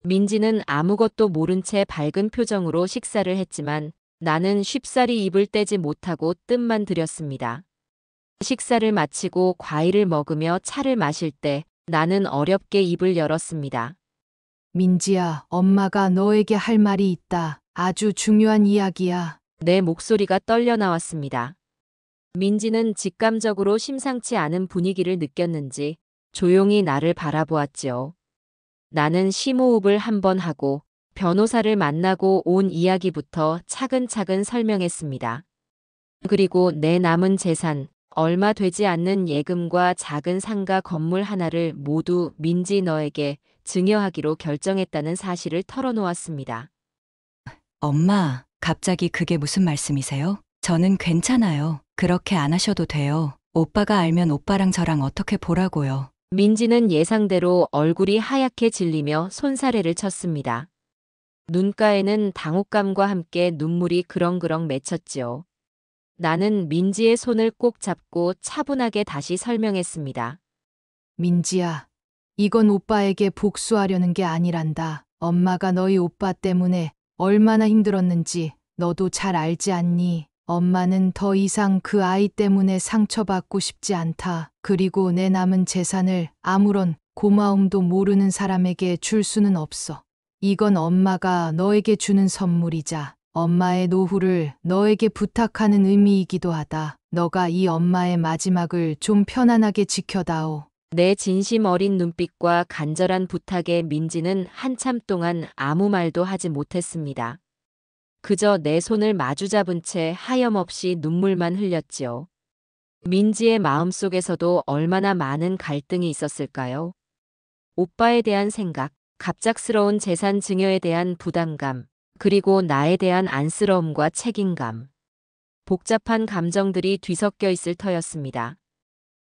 민지는 아무것도 모른 채 밝은 표정으로 식사를 했지만 나는 쉽사리 입을 떼지 못하고 뜻만 들였습니다. 식사를 마치고 과일을 먹으며 차를 마실 때 나는 어렵게 입을 열었습니다. 민지야, 엄마가 너에게 할 말이 있다. 아주 중요한 이야기야. 내 목소리가 떨려 나왔습니다. 민지는 직감적으로 심상치 않은 분위기를 느꼈는지 조용히 나를 바라보았지요. 나는 심호흡을 한번 하고 변호사를 만나고 온 이야기부터 차근차근 설명했습니다. 그리고 내 남은 재산, 얼마 되지 않는 예금과 작은 상가 건물 하나를 모두 민지 너에게 증여하기로 결정했다는 사실을 털어놓았습니다. 엄마, 갑자기 그게 무슨 말씀이세요? 저는 괜찮아요. 그렇게 안 하셔도 돼요. 오빠가 알면 오빠랑 저랑 어떻게 보라고요. 민지는 예상대로 얼굴이 하얗게 질리며 손사래를 쳤습니다. 눈가에는 당혹감과 함께 눈물이 그렁그렁 맺혔지요. 나는 민지의 손을 꼭 잡고 차분하게 다시 설명했습니다. 민지야, 이건 오빠에게 복수하려는 게 아니란다. 엄마가 너희 오빠 때문에 얼마나 힘들었는지 너도 잘 알지 않니? 엄마는 더 이상 그 아이 때문에 상처받고 싶지 않다. 그리고 내 남은 재산을 아무런 고마움도 모르는 사람에게 줄 수는 없어. 이건 엄마가 너에게 주는 선물이자 엄마의 노후를 너에게 부탁하는 의미이기도 하다. 너가 이 엄마의 마지막을 좀 편안하게 지켜다오. 내 진심 어린 눈빛과 간절한 부탁에 민지는 한참 동안 아무 말도 하지 못했습니다. 그저 내 손을 마주잡은 채 하염없이 눈물만 흘렸지요. 민지의 마음속에서도 얼마나 많은 갈등이 있었을까요? 오빠에 대한 생각, 갑작스러운 재산 증여에 대한 부담감, 그리고 나에 대한 안쓰러움과 책임감. 복잡한 감정들이 뒤섞여 있을 터였습니다.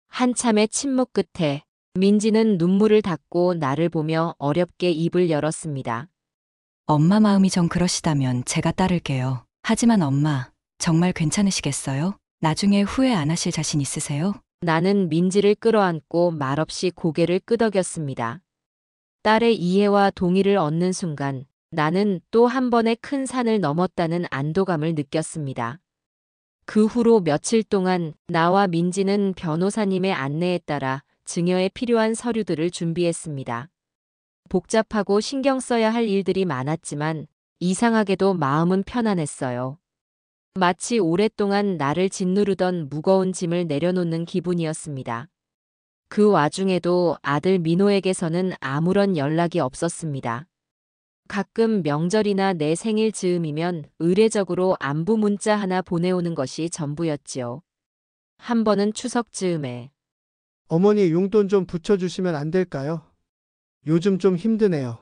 한참의 침묵 끝에 민지는 눈물을 닦고 나를 보며 어렵게 입을 열었습니다. 엄마 마음이 좀 그러시다면 제가 따를게요. 하지만 엄마, 정말 괜찮으시겠어요? 나중에 후회 안 하실 자신 있으세요? 나는 민지를 끌어안고 말없이 고개를 끄덕였습니다. 딸의 이해와 동의를 얻는 순간 나는 또 한 번의 큰 산을 넘었다는 안도감을 느꼈습니다. 그 후로 며칠 동안 나와 민지는 변호사님의 안내에 따라 증여에 필요한 서류들을 준비했습니다. 복잡하고 신경 써야 할 일들이 많았지만 이상하게도 마음은 편안했어요. 마치 오랫동안 나를 짓누르던 무거운 짐을 내려놓는 기분이었습니다. 그 와중에도 아들 민호에게서는 아무런 연락이 없었습니다. 가끔 명절이나 내 생일 즈음이면 의례적으로 안부 문자 하나 보내오는 것이 전부였지요. 한 번은 추석 즈음에 어머니 용돈 좀 붙여주시면 안 될까요? 요즘 좀 힘드네요.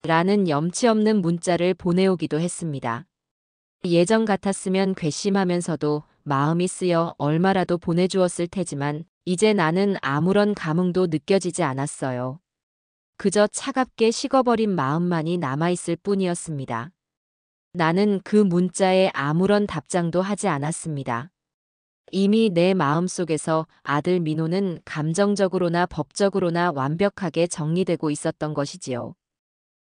라는 염치 없는 문자를 보내오기도 했습니다. 예전 같았으면 괘씸하면서도 마음이 쓰여 얼마라도 보내주었을 테지만 이제 나는 아무런 감흥도 느껴지지 않았어요. 그저 차갑게 식어버린 마음만이 남아있을 뿐이었습니다. 나는 그 문자에 아무런 답장도 하지 않았습니다. 이미 내 마음속에서 아들 민호는 감정적으로나 법적으로나 완벽하게 정리되고 있었던 것이지요.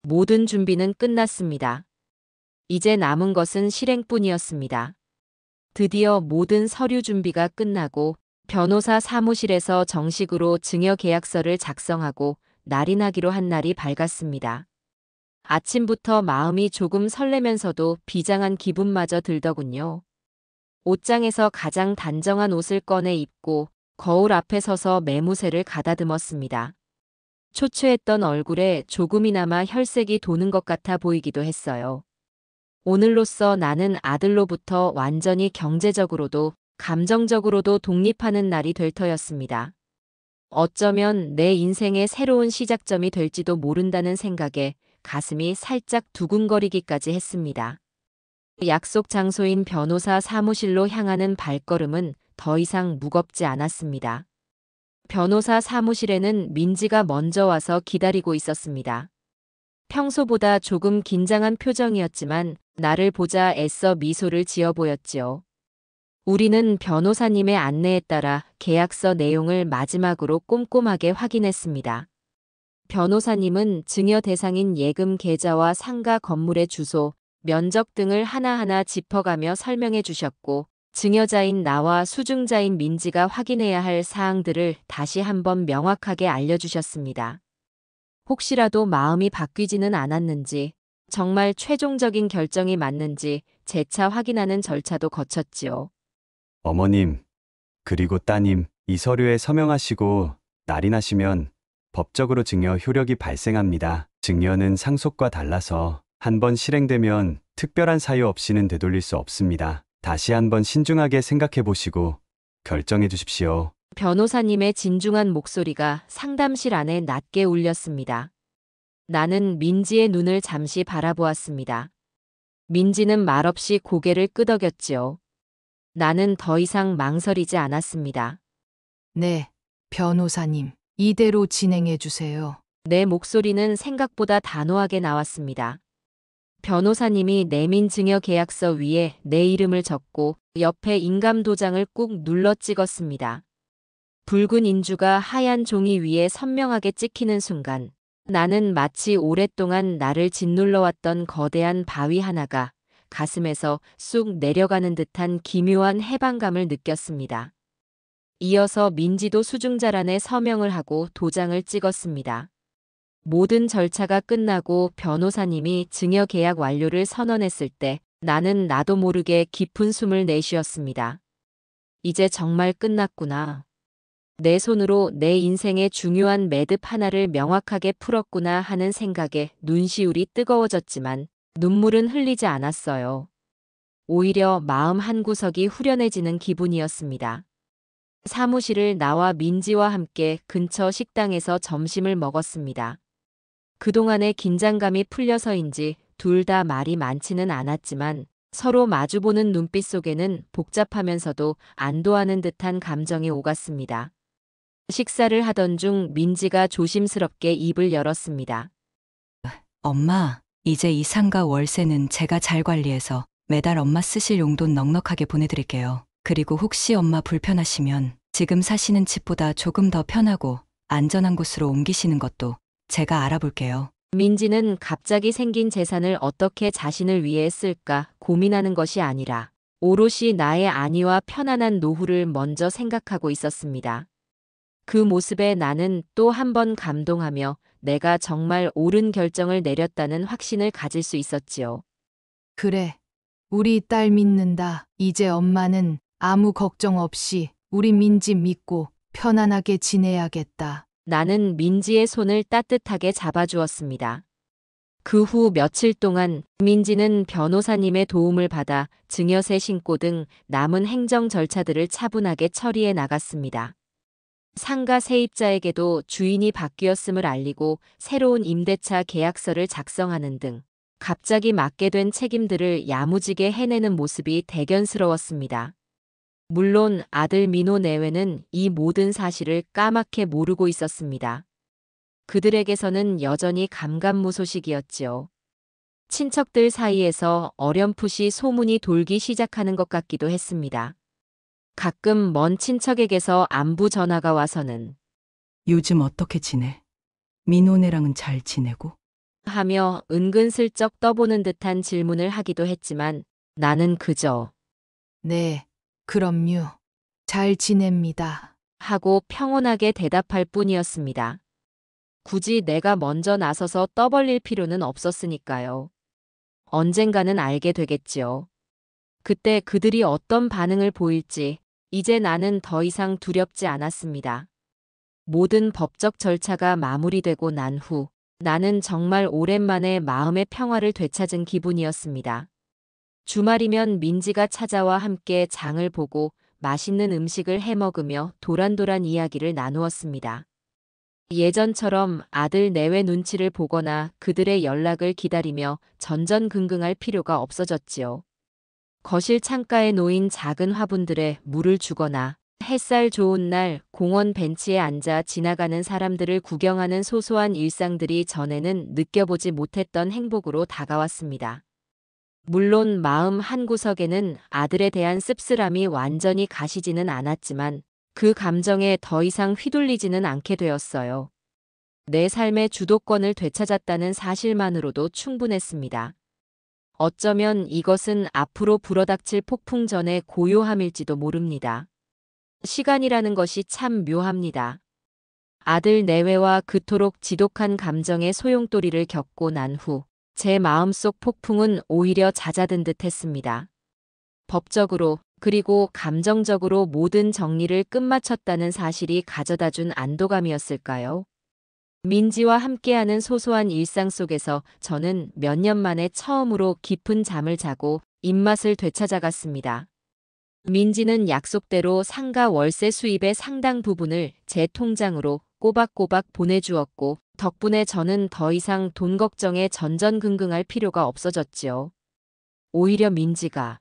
모든 준비는 끝났습니다. 이제 남은 것은 실행뿐이었습니다. 드디어 모든 서류 준비가 끝나고 변호사 사무실에서 정식으로 증여 계약서를 작성하고 날이 나기로 한 날이 밝았습니다. 아침부터 마음이 조금 설레면서도 비장한 기분마저 들더군요. 옷장에서 가장 단정한 옷을 꺼내 입고 거울 앞에 서서 매무새를 가다듬었습니다. 초췌했던 얼굴에 조금이나마 혈색이 도는 것 같아 보이기도 했어요. 오늘로써 나는 아들로부터 완전히 경제적으로도 감정적으로도 독립하는 날이 될 터였습니다. 어쩌면 내 인생의 새로운 시작점이 될지도 모른다는 생각에 가슴이 살짝 두근거리기까지 했습니다. 약속 장소인 변호사 사무실로 향하는 발걸음은 더 이상 무겁지 않았습니다. 변호사 사무실에는 민지가 먼저 와서 기다리고 있었습니다. 평소보다 조금 긴장한 표정이었지만 나를 보자 애써 미소를 지어 보였지요. 우리는 변호사님의 안내에 따라 계약서 내용을 마지막으로 꼼꼼하게 확인했습니다. 변호사님은 증여 대상인 예금 계좌와 상가 건물의 주소, 면적 등을 하나하나 짚어가며 설명해 주셨고, 증여자인 나와 수증자인 민지가 확인해야 할 사항들을 다시 한번 명확하게 알려주셨습니다. 혹시라도 마음이 바뀌지는 않았는지, 정말 최종적인 결정이 맞는지 재차 확인하는 절차도 거쳤지요. 어머님, 그리고 따님, 이 서류에 서명하시고 날이 나시면 법적으로 증여 효력이 발생합니다. 증여는 상속과 달라서 한번 실행되면 특별한 사유 없이는 되돌릴 수 없습니다. 다시 한번 신중하게 생각해 보시고 결정해 주십시오. 변호사님의 진중한 목소리가 상담실 안에 낮게 울렸습니다. 나는 민지의 눈을 잠시 바라보았습니다. 민지는 말없이 고개를 끄덕였지요. 나는 더 이상 망설이지 않았습니다. 네, 변호사님. 이대로 진행해 주세요. 내 목소리는 생각보다 단호하게 나왔습니다. 변호사님이 내민 증여 계약서 위에 내 이름을 적고 옆에 인감 도장을 꾹 눌러 찍었습니다. 붉은 인주가 하얀 종이 위에 선명하게 찍히는 순간 나는 마치 오랫동안 나를 짓눌러왔던 거대한 바위 하나가 가슴에서 쑥 내려가는 듯한 기묘한 해방감을 느꼈습니다. 이어서 민지도 수증자란에 서명을 하고 도장을 찍었습니다. 모든 절차가 끝나고 변호사님이 증여 계약 완료를 선언했을 때 나는 나도 모르게 깊은 숨을 내쉬었습니다. 이제 정말 끝났구나. 내 손으로 내 인생의 중요한 매듭 하나를 명확하게 풀었구나 하는 생각에 눈시울이 뜨거워졌지만 눈물은 흘리지 않았어요. 오히려 마음 한구석이 후련해지는 기분이었습니다. 사무실을 나와 민지와 함께 근처 식당에서 점심을 먹었습니다. 그동안의 긴장감이 풀려서인지 둘 다 말이 많지는 않았지만 서로 마주보는 눈빛 속에는 복잡하면서도 안도하는 듯한 감정이 오갔습니다. 식사를 하던 중 민지가 조심스럽게 입을 열었습니다. 엄마, 이제 이 상가 월세는 제가 잘 관리해서 매달 엄마 쓰실 용돈 넉넉하게 보내드릴게요. 그리고 혹시 엄마 불편하시면 지금 사시는 집보다 조금 더 편하고 안전한 곳으로 옮기시는 것도 제가 알아볼게요. 민지는 갑자기 생긴 재산을 어떻게 자신을 위해 쓸까 고민하는 것이 아니라 오롯이 나의 안위와 편안한 노후를 먼저 생각하고 있었습니다. 그 모습에 나는 또 한 번 감동하며 내가 정말 옳은 결정을 내렸다는 확신을 가질 수 있었지요. 그래. 우리 딸 믿는다. 이제 엄마는 아무 걱정 없이 우리 민지 믿고 편안하게 지내야겠다. 나는 민지의 손을 따뜻하게 잡아주었습니다. 그 후 며칠 동안 민지는 변호사님의 도움을 받아 증여세 신고 등 남은 행정 절차들을 차분하게 처리해 나갔습니다. 상가 세입자에게도 주인이 바뀌었음을 알리고 새로운 임대차 계약서를 작성하는 등 갑자기 맡게 된 책임들을 야무지게 해내는 모습이 대견스러웠습니다. 물론 아들 민호 내외는 이 모든 사실을 까맣게 모르고 있었습니다. 그들에게서는 여전히 감감무소식이었지요. 친척들 사이에서 어렴풋이 소문이 돌기 시작하는 것 같기도 했습니다. 가끔 먼 친척에게서 안부 전화가 와서는 요즘 어떻게 지내? 민호네랑은 잘 지내고? 하며 은근슬쩍 떠보는 듯한 질문을 하기도 했지만 나는 그저 네, 그럼요. 잘 지냅니다. 하고 평온하게 대답할 뿐이었습니다. 굳이 내가 먼저 나서서 떠벌릴 필요는 없었으니까요. 언젠가는 알게 되겠지요. 그때 그들이 어떤 반응을 보일지 이제 나는 더 이상 두렵지 않았습니다. 모든 법적 절차가 마무리되고 난 후 나는 정말 오랜만에 마음의 평화를 되찾은 기분이었습니다. 주말이면 민지가 찾아와 함께 장을 보고 맛있는 음식을 해 먹으며 도란도란 이야기를 나누었습니다. 예전처럼 아들 내외 눈치를 보거나 그들의 연락을 기다리며 전전긍긍할 필요가 없어졌지요. 거실 창가에 놓인 작은 화분들에 물을 주거나 햇살 좋은 날 공원 벤치에 앉아 지나가는 사람들을 구경하는 소소한 일상들이 전에는 느껴보지 못했던 행복으로 다가왔습니다. 물론 마음 한구석에는 아들에 대한 씁쓸함이 완전히 가시지는 않았지만 그 감정에 더 이상 휘둘리지는 않게 되었어요. 내 삶의 주도권을 되찾았다는 사실만으로도 충분했습니다. 어쩌면 이것은 앞으로 불어닥칠 폭풍 전의 고요함일지도 모릅니다. 시간이라는 것이 참 묘합니다. 아들 내외와 그토록 지독한 감정의 소용돌이를 겪고 난 후 제 마음속 폭풍은 오히려 잦아든 듯 했습니다. 법적으로 그리고 감정적으로 모든 정리를 끝마쳤다는 사실이 가져다준 안도감이었을까요? 민지와 함께하는 소소한 일상 속에서 저는 몇 년 만에 처음으로 깊은 잠을 자고 입맛을 되찾아갔습니다. 민지는 약속대로 상가 월세 수입의 상당 부분을 제 통장으로 꼬박꼬박 보내주었고 덕분에 저는 더 이상 돈 걱정에 전전긍긍할 필요가 없어졌지요. 오히려 민지가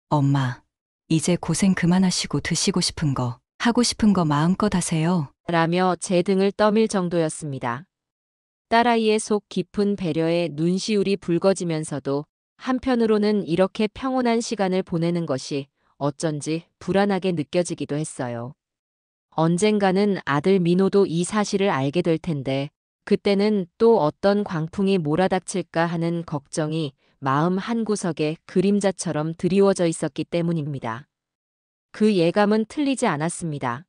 엄마, 이제 고생 그만하시고 드시고 싶은 거, 하고 싶은 거 마음껏 하세요. 라며 제 등을 떠밀 정도였습니다. 딸아이의 속 깊은 배려에 눈시울이 붉어지면서도 한편으로는 이렇게 평온한 시간을 보내는 것이 어쩐지 불안하게 느껴지기도 했어요. 언젠가는 아들 민호도 이 사실을 알게 될 텐데 그때는 또 어떤 광풍이 몰아닥칠까 하는 걱정이 마음 한구석에 그림자처럼 드리워져 있었기 때문입니다. 그 예감은 틀리지 않았습니다.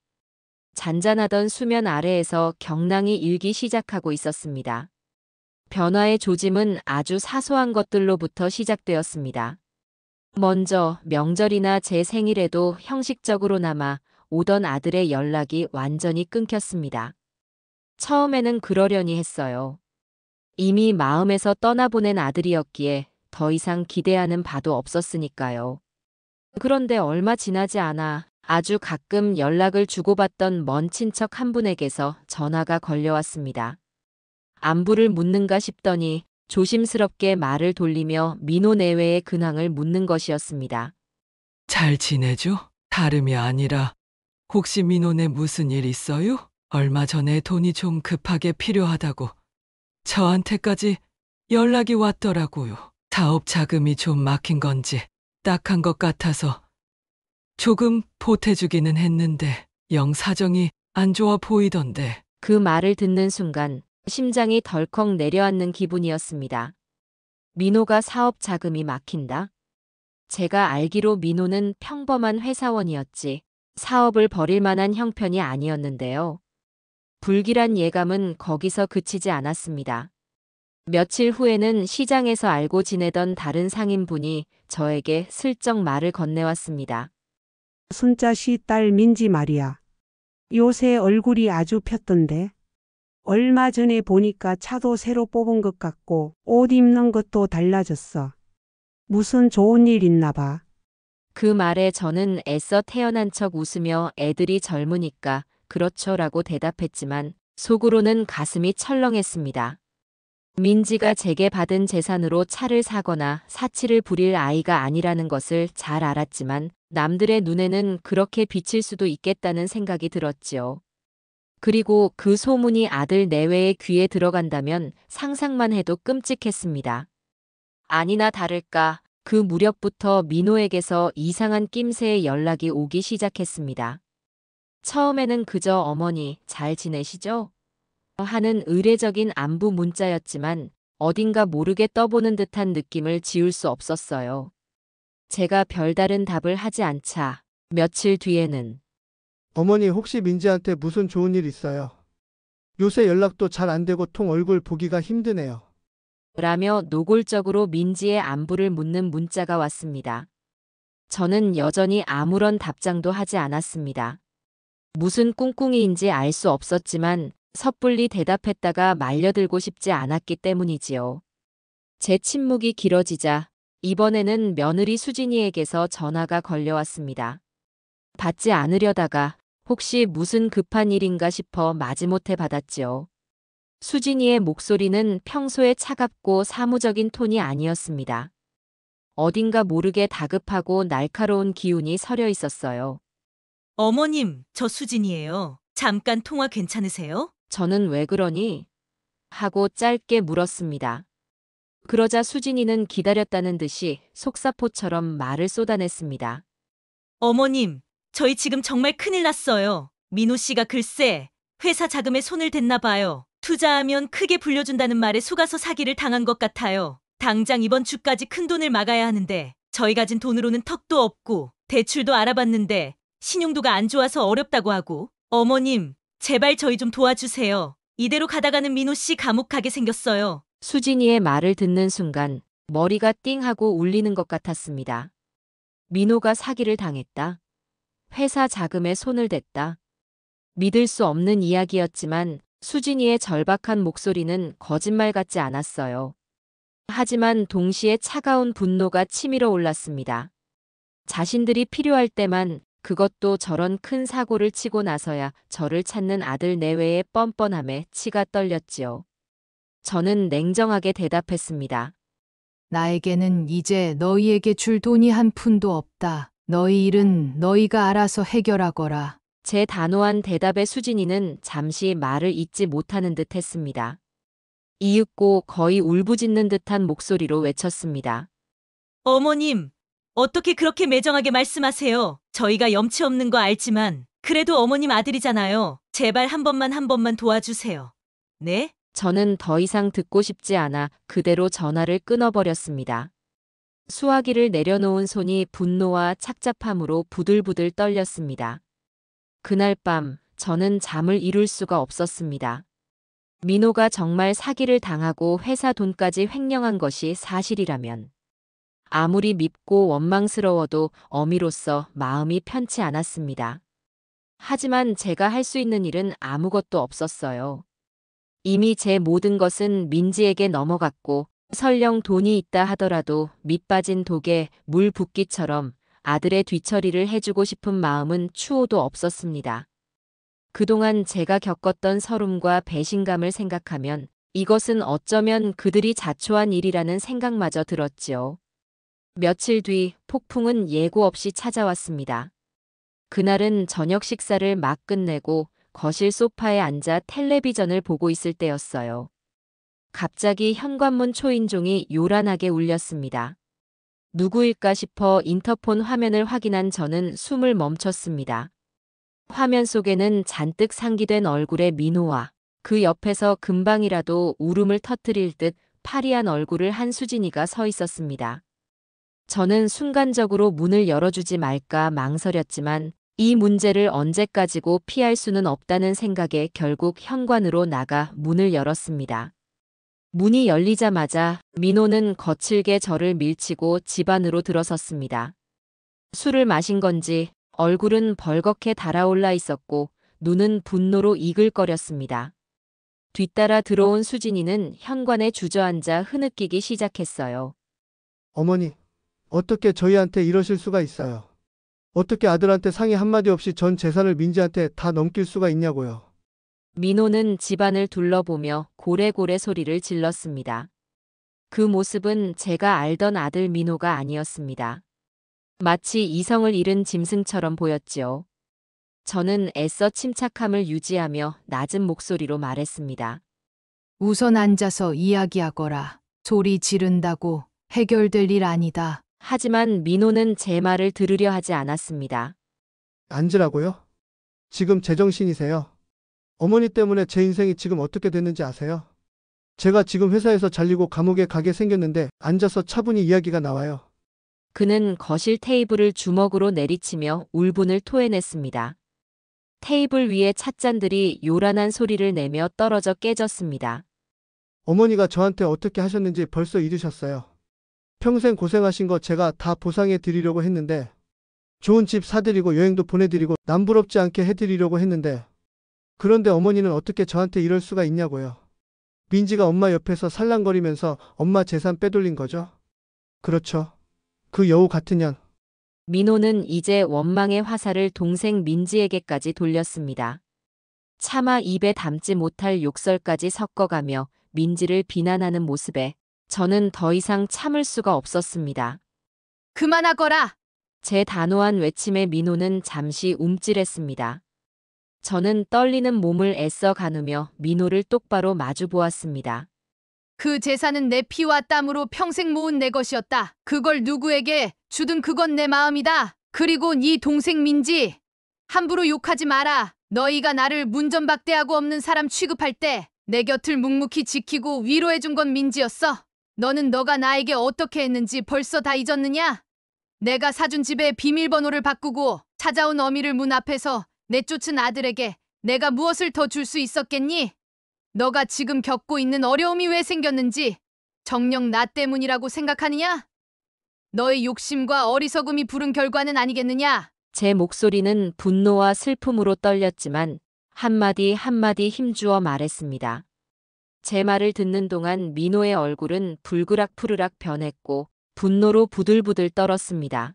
잔잔하던 수면 아래에서 경랑이 일기 시작하고 있었습니다. 변화의 조짐은 아주 사소한 것들로부터 시작되었습니다. 먼저 명절이나 제 생일에도 형식적으로나마 오던 아들의 연락이 완전히 끊겼습니다. 처음에는 그러려니 했어요. 이미 마음에서 떠나보낸 아들이었기에 더 이상 기대하는 바도 없었으니까요. 그런데 얼마 지나지 않아 아주 가끔 연락을 주고받던 먼 친척 한 분에게서 전화가 걸려왔습니다. 안부를 묻는가 싶더니 조심스럽게 말을 돌리며 민호 내외의 근황을 묻는 것이었습니다. 잘 지내죠? 다름이 아니라 혹시 민호네 무슨 일 있어요? 얼마 전에 돈이 좀 급하게 필요하다고 저한테까지 연락이 왔더라고요. 사업 자금이 좀 막힌 건지 딱한 것 같아서 조금 보태주기는 했는데 영 사정이 안 좋아 보이던데. 그 말을 듣는 순간 심장이 덜컥 내려앉는 기분이었습니다. 민호가 사업 자금이 막힌다? 제가 알기로 민호는 평범한 회사원이었지 사업을 벌일 만한 형편이 아니었는데요. 불길한 예감은 거기서 그치지 않았습니다. 며칠 후에는 시장에서 알고 지내던 다른 상인분이 저에게 슬쩍 말을 건네왔습니다. 순자씨 딸 민지 말이야. 요새 얼굴이 아주 폈던데. 얼마 전에 보니까 차도 새로 뽑은 것 같고 옷 입는 것도 달라졌어. 무슨 좋은 일 있나 봐. 그 말에 저는 애써 태어난 척 웃으며 애들이 젊으니까 그렇죠라고 대답했지만 속으로는 가슴이 철렁했습니다. 민지가 제게 받은 재산으로 차를 사거나 사치를 부릴 아이가 아니라는 것을 잘 알았지만 남들의 눈에는 그렇게 비칠 수도 있겠다는 생각이 들었지요. 그리고 그 소문이 아들 내외의 귀에 들어간다면 상상만 해도 끔찍했습니다. 아니나 다를까 그 무렵부터 민호에게서 이상한 낌새의 연락이 오기 시작했습니다. 처음에는 그저 어머니 잘 지내시죠? 하는 의례적인 안부 문자였지만 어딘가 모르게 떠보는 듯한 느낌을 지울 수 없었어요. 제가 별다른 답을 하지 않자 며칠 뒤에는 어머니 혹시 민지한테 무슨 좋은 일 있어요? 요새 연락도 잘 안 되고 통 얼굴 보기가 힘드네요. 라며 노골적으로 민지의 안부를 묻는 문자가 왔습니다. 저는 여전히 아무런 답장도 하지 않았습니다. 무슨 꿍꿍이인지 알 수 없었지만 섣불리 대답했다가 말려들고 싶지 않았기 때문이지요. 제 침묵이 길어지자 이번에는 며느리 수진이에게서 전화가 걸려왔습니다. 받지 않으려다가 혹시 무슨 급한 일인가 싶어 마지못해 받았지요. 수진이의 목소리는 평소에 차갑고 사무적인 톤이 아니었습니다. 어딘가 모르게 다급하고 날카로운 기운이 서려 있었어요. 어머님, 저 수진이에요. 잠깐 통화 괜찮으세요? 저는 왜 그러니? 하고 짧게 물었습니다. 그러자 수진이는 기다렸다는 듯이 속사포처럼 말을 쏟아냈습니다. 어머님, 저희 지금 정말 큰일 났어요. 민호 씨가 글쎄 회사 자금에 손을 댔나 봐요. 투자하면 크게 불려준다는 말에 속아서 사기를 당한 것 같아요. 당장 이번 주까지 큰 돈을 막아야 하는데 저희 가진 돈으로는 턱도 없고 대출도 알아봤는데 신용도가 안 좋아서 어렵다고 하고 어머님, 제발 저희 좀 도와주세요. 이대로 가다가는 민호 씨 감옥 가게 생겼어요. 수진이의 말을 듣는 순간 머리가 띵 하고 울리는 것 같았습니다. 민호가 사기를 당했다. 회사 자금에 손을 댔다. 믿을 수 없는 이야기였지만 수진이의 절박한 목소리는 거짓말 같지 않았어요. 하지만 동시에 차가운 분노가 치밀어 올랐습니다. 자신들이 필요할 때만 그것도 저런 큰 사고를 치고 나서야 저를 찾는 아들 내외의 뻔뻔함에 치가 떨렸지요. 저는 냉정하게 대답했습니다. 나에게는 이제 너희에게 줄 돈이 한 푼도 없다. 너희 일은 너희가 알아서 해결하거라. 제 단호한 대답에 수진이는 잠시 말을 잇지 못하는 듯 했습니다. 이윽고 거의 울부짖는 듯한 목소리로 외쳤습니다. 어머님, 어떻게 그렇게 매정하게 말씀하세요? 저희가 염치 없는 거 알지만 그래도 어머님 아들이잖아요. 제발 한 번만 도와주세요. 네? 저는 더 이상 듣고 싶지 않아 그대로 전화를 끊어버렸습니다. 수화기를 내려놓은 손이 분노와 착잡함으로 부들부들 떨렸습니다. 그날 밤 저는 잠을 이룰 수가 없었습니다. 민호가 정말 사기를 당하고 회사 돈까지 횡령한 것이 사실이라면 아무리 밉고 원망스러워도 어미로서 마음이 편치 않았습니다. 하지만 제가 할 수 있는 일은 아무것도 없었어요. 이미 제 모든 것은 민지에게 넘어갔고 설령 돈이 있다 하더라도 밑빠진 독에 물 붓기처럼 아들의 뒤처리를 해주고 싶은 마음은 추호도 없었습니다. 그동안 제가 겪었던 서름과 배신감을 생각하면 이것은 어쩌면 그들이 자초한 일이라는 생각마저 들었지요. 며칠 뒤 폭풍은 예고 없이 찾아왔습니다. 그날은 저녁 식사를 막 끝내고 거실 소파에 앉아 텔레비전을 보고 있을 때였어요. 갑자기 현관문 초인종이 요란하게 울렸습니다. 누구일까 싶어 인터폰 화면을 확인한 저는 숨을 멈췄습니다. 화면 속에는 잔뜩 상기된 얼굴의 민호와 그 옆에서 금방이라도 울음을 터뜨릴 듯 파리한 얼굴을 한 수진이가 서 있었습니다. 저는 순간적으로 문을 열어주지 말까 망설였지만 이 문제를 언제까지고 피할 수는 없다는 생각에 결국 현관으로 나가 문을 열었습니다. 문이 열리자마자 민호는 거칠게 저를 밀치고 집 안으로 들어섰습니다. 술을 마신 건지 얼굴은 벌겋게 달아올라 있었고 눈은 분노로 이글거렸습니다. 뒤따라 들어온 수진이는 현관에 주저앉아 흐느끼기 시작했어요. 어머니, 어떻게 저희한테 이러실 수가 있어요? 어떻게 아들한테 상의 한마디 없이 전 재산을 민지한테 다 넘길 수가 있냐고요. 민호는 집안을 둘러보며 고래고래 소리를 질렀습니다. 그 모습은 제가 알던 아들 민호가 아니었습니다. 마치 이성을 잃은 짐승처럼 보였지요. 저는 애써 침착함을 유지하며 낮은 목소리로 말했습니다. 우선 앉아서 이야기하거라. 소리 지른다고 해결될 일 아니다. 하지만 민호는 제 말을 들으려 하지 않았습니다. 앉으라고요? 지금 제정신이세요? 어머니 때문에 제 인생이 지금 어떻게 됐는지 아세요? 제가 지금 회사에서 잘리고 감옥에 가게 생겼는데 앉아서 차분히 이야기가 나와요. 그는 거실 테이블을 주먹으로 내리치며 울분을 토해냈습니다. 테이블 위에 찻잔들이 요란한 소리를 내며 떨어져 깨졌습니다. 어머니가 저한테 어떻게 하셨는지 벌써 잊으셨어요. 평생 고생하신 거 제가 다 보상해 드리려고 했는데, 좋은 집 사드리고 여행도 보내드리고 남부럽지 않게 해드리려고 했는데, 그런데 어머니는 어떻게 저한테 이럴 수가 있냐고요. 민지가 엄마 옆에서 살랑거리면서 엄마 재산 빼돌린 거죠? 그렇죠. 그 여우 같은 년. 민호는 이제 원망의 화살을 동생 민지에게까지 돌렸습니다. 차마 입에 담지 못할 욕설까지 섞어가며 민지를 비난하는 모습에 저는 더 이상 참을 수가 없었습니다. 그만하거라! 제 단호한 외침에 민호는 잠시 움찔했습니다. 저는 떨리는 몸을 애써 가누며 민호를 똑바로 마주 보았습니다. 그 재산은 내 피와 땀으로 평생 모은 내 것이었다. 그걸 누구에게 주든 그건 내 마음이다. 그리고 네 동생 민지, 함부로 욕하지 마라. 너희가 나를 문전박대하고 없는 사람 취급할 때 내 곁을 묵묵히 지키고 위로해준 건 민지였어. 너는 너가 나에게 어떻게 했는지 벌써 다 잊었느냐? 내가 사준 집에 비밀번호를 바꾸고 찾아온 어미를 문 앞에서 내쫓은 아들에게 내가 무엇을 더 줄 수 있었겠니? 너가 지금 겪고 있는 어려움이 왜 생겼는지 정녕 나 때문이라고 생각하느냐? 너의 욕심과 어리석음이 부른 결과는 아니겠느냐? 제 목소리는 분노와 슬픔으로 떨렸지만 한마디 한마디 힘주어 말했습니다. 제 말을 듣는 동안 민호의 얼굴은 불그락푸르락 변했고 분노로 부들부들 떨었습니다.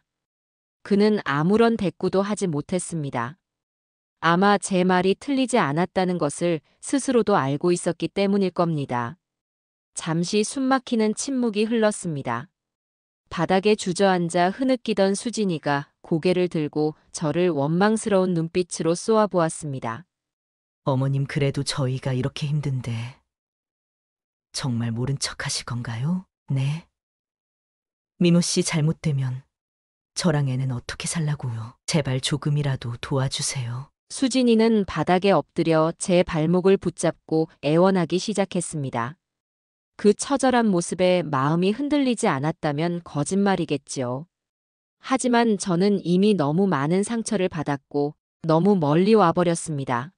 그는 아무런 대꾸도 하지 못했습니다. 아마 제 말이 틀리지 않았다는 것을 스스로도 알고 있었기 때문일 겁니다. 잠시 숨막히는 침묵이 흘렀습니다. 바닥에 주저앉아 흐느끼던 수진이가 고개를 들고 저를 원망스러운 눈빛으로 쏘아보았습니다. 어머님 그래도 저희가 이렇게 힘든데 정말 모른 척 하실 건가요? 네. 민호 씨 잘못되면 저랑 애는 어떻게 살라고요? 제발 조금이라도 도와주세요. 수진이는 바닥에 엎드려 제 발목을 붙잡고 애원하기 시작했습니다. 그 처절한 모습에 마음이 흔들리지 않았다면 거짓말이겠지요. 하지만 저는 이미 너무 많은 상처를 받았고 너무 멀리 와버렸습니다.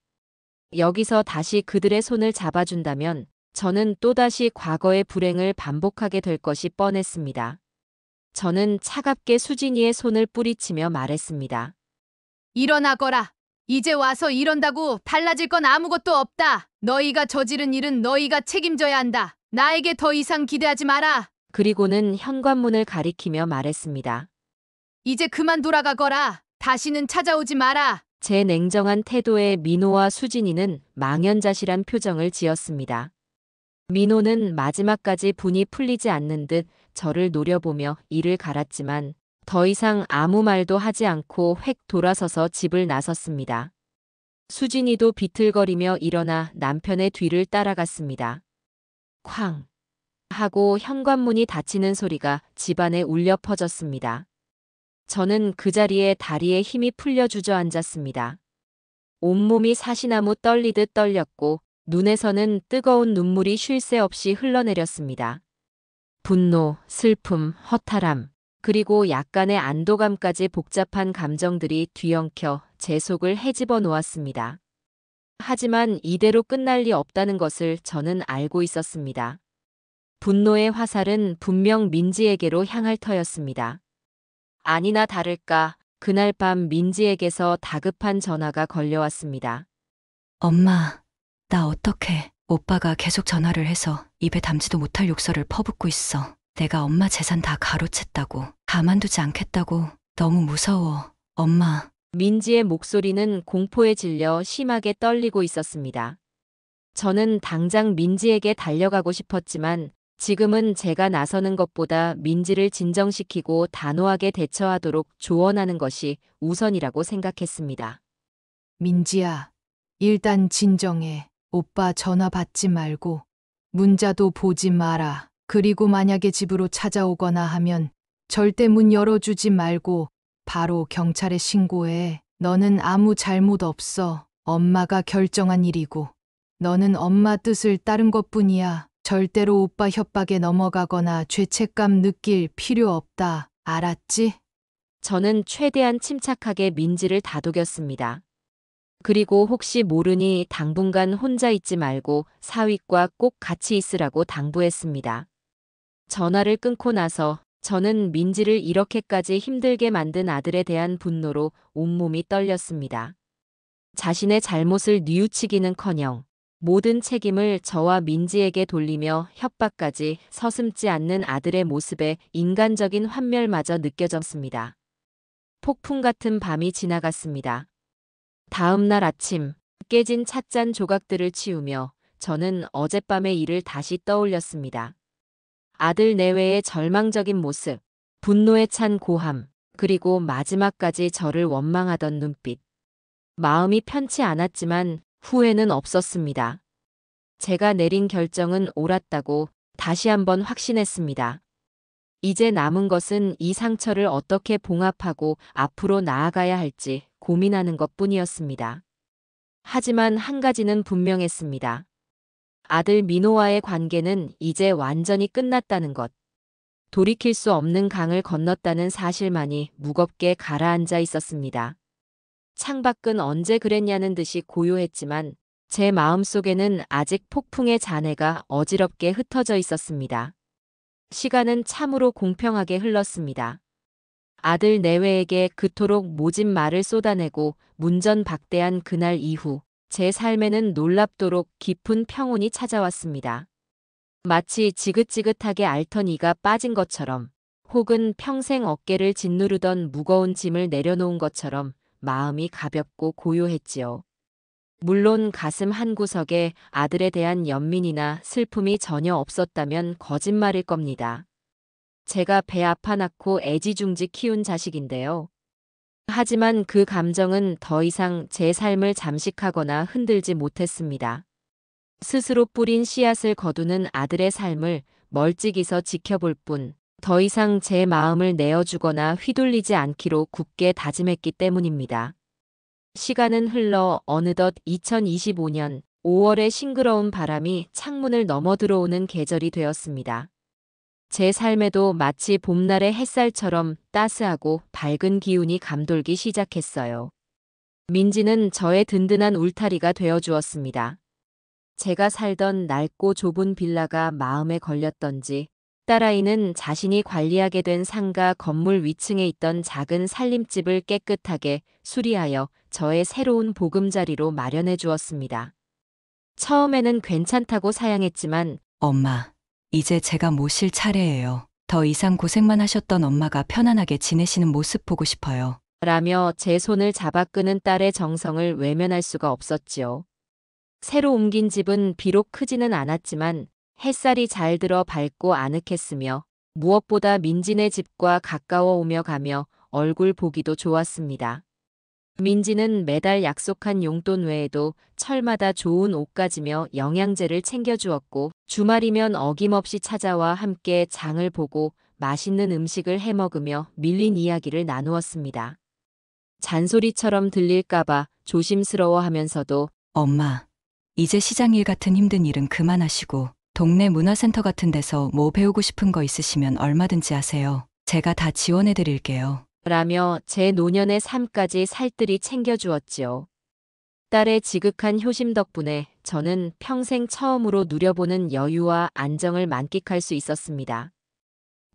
여기서 다시 그들의 손을 잡아준다면 저는 또다시 과거의 불행을 반복하게 될 것이 뻔했습니다. 저는 차갑게 수진이의 손을 뿌리치며 말했습니다. 일어나거라. 이제 와서 이런다고 달라질 건 아무것도 없다. 너희가 저지른 일은 너희가 책임져야 한다. 나에게 더 이상 기대하지 마라. 그리고는 현관문을 가리키며 말했습니다. 이제 그만 돌아가거라. 다시는 찾아오지 마라. 제 냉정한 태도에 민호와 수진이는 망연자실한 표정을 지었습니다. 민호는 마지막까지 분이 풀리지 않는 듯 저를 노려보며 이를 갈았지만 더 이상 아무 말도 하지 않고 획 돌아서서 집을 나섰습니다. 수진이도 비틀거리며 일어나 남편의 뒤를 따라갔습니다. 쾅 하고 현관문이 닫히는 소리가 집안에 울려 퍼졌습니다. 저는 그 자리에 다리에 힘이 풀려 주저앉았습니다. 온몸이 사시나무 떨리듯 떨렸고 눈에서는 뜨거운 눈물이 쉴 새 없이 흘러내렸습니다. 분노, 슬픔, 허탈함, 그리고 약간의 안도감까지 복잡한 감정들이 뒤엉켜 제 속을 헤집어 놓았습니다. 하지만 이대로 끝날 리 없다는 것을 저는 알고 있었습니다. 분노의 화살은 분명 민지에게로 향할 터였습니다. 아니나 다를까 그날 밤 민지에게서 다급한 전화가 걸려왔습니다. 엄마, 나 어떡해. 오빠가 계속 전화를 해서 입에 담지도 못할 욕설을 퍼붓고 있어. 내가 엄마 재산 다 가로챘다고, 가만두지 않겠다고. 너무 무서워. 엄마. 민지의 목소리는 공포에 질려 심하게 떨리고 있었습니다. 저는 당장 민지에게 달려가고 싶었지만 지금은 제가 나서는 것보다 민지를 진정시키고 단호하게 대처하도록 조언하는 것이 우선이라고 생각했습니다. 민지야, 일단 진정해. 오빠 전화 받지 말고 문자도 보지 마라. 그리고 만약에 집으로 찾아오거나 하면 절대 문 열어주지 말고 바로 경찰에 신고해. 너는 아무 잘못 없어. 엄마가 결정한 일이고 너는 엄마 뜻을 따른 것뿐이야. 절대로 오빠 협박에 넘어가거나 죄책감 느낄 필요 없다. 알았지? 저는 최대한 침착하게 민지를 다독였습니다. 그리고 혹시 모르니 당분간 혼자 있지 말고 사위과 꼭 같이 있으라고 당부했습니다. 전화를 끊고 나서 저는 민지를 이렇게까지 힘들게 만든 아들에 대한 분노로 온몸이 떨렸습니다. 자신의 잘못을 뉘우치기는커녕 모든 책임을 저와 민지에게 돌리며 협박까지 서슴지 않는 아들의 모습에 인간적인 환멸마저 느껴졌습니다. 폭풍 같은 밤이 지나갔습니다. 다음 날 아침, 깨진 찻잔 조각들을 치우며 저는 어젯밤의 일을 다시 떠올렸습니다. 아들 내외의 절망적인 모습, 분노에 찬 고함, 그리고 마지막까지 저를 원망하던 눈빛. 마음이 편치 않았지만 후회는 없었습니다. 제가 내린 결정은 옳았다고 다시 한번 확신했습니다. 이제 남은 것은 이 상처를 어떻게 봉합하고 앞으로 나아가야 할지 고민하는 것뿐이었습니다. 하지만 한 가지는 분명했습니다. 아들 민호와의 관계는 이제 완전히 끝났다는 것. 돌이킬 수 없는 강을 건넜다는 사실만이 무겁게 가라앉아 있었습니다. 창밖은 언제 그랬냐는 듯이 고요했지만 제 마음속에는 아직 폭풍의 잔해가 어지럽게 흩어져 있었습니다. 시간은 참으로 공평하게 흘렀습니다. 아들 내외에게 그토록 모진 말을 쏟아내고 문전박대한 그날 이후 제 삶에는 놀랍도록 깊은 평온이 찾아왔습니다. 마치 지긋지긋하게 앓던 이가 빠진 것처럼, 혹은 평생 어깨를 짓누르던 무거운 짐을 내려놓은 것처럼 마음이 가볍고 고요했지요. 물론 가슴 한구석에 아들에 대한 연민이나 슬픔이 전혀 없었다면 거짓말일 겁니다. 제가 배 아파 낳고 애지중지 키운 자식인데요. 하지만 그 감정은 더 이상 제 삶을 잠식하거나 흔들지 못했습니다. 스스로 뿌린 씨앗을 거두는 아들의 삶을 멀찍이서 지켜볼 뿐, 더 이상 제 마음을 내어주거나 휘둘리지 않기로 굳게 다짐했기 때문입니다. 시간은 흘러 어느덧 2025년 5월의 싱그러운 바람이 창문을 넘어 들어오는 계절이 되었습니다. 제 삶에도 마치 봄날의 햇살처럼 따스하고 밝은 기운이 감돌기 시작했어요. 민지는 저의 든든한 울타리가 되어주었습니다. 제가 살던 낡고 좁은 빌라가 마음에 걸렸던지 딸아이는 자신이 관리하게 된 상가 건물 위층에 있던 작은 살림집을 깨끗하게 수리하여 저의 새로운 보금자리로 마련해 주었습니다. 처음에는 괜찮다고 사양했지만 엄마, 이제 제가 모실 차례예요. 더 이상 고생만 하셨던 엄마가 편안하게 지내시는 모습 보고 싶어요. 라며 제 손을 잡아 끄는 딸의 정성을 외면할 수가 없었지요. 새로 옮긴 집은 비록 크지는 않았지만 햇살이 잘 들어 밝고 아늑했으며 무엇보다 민지네 집과 가까워 오며 가며 얼굴 보기도 좋았습니다. 민지는 매달 약속한 용돈 외에도 철마다 좋은 옷 가지며 영양제를 챙겨주었고 주말이면 어김없이 찾아와 함께 장을 보고 맛있는 음식을 해먹으며 밀린 이야기를 나누었습니다. 잔소리처럼 들릴까봐 조심스러워하면서도 엄마, 이제 시장일 같은 힘든 일은 그만하시고 동네 문화센터 같은 데서 뭐 배우고 싶은 거 있으시면 얼마든지 하세요. 제가 다 지원해 드릴게요. 라며 제 노년의 삶까지 살뜰히 챙겨주었지요. 딸의 지극한 효심 덕분에 저는 평생 처음으로 누려보는 여유와 안정을 만끽할 수 있었습니다.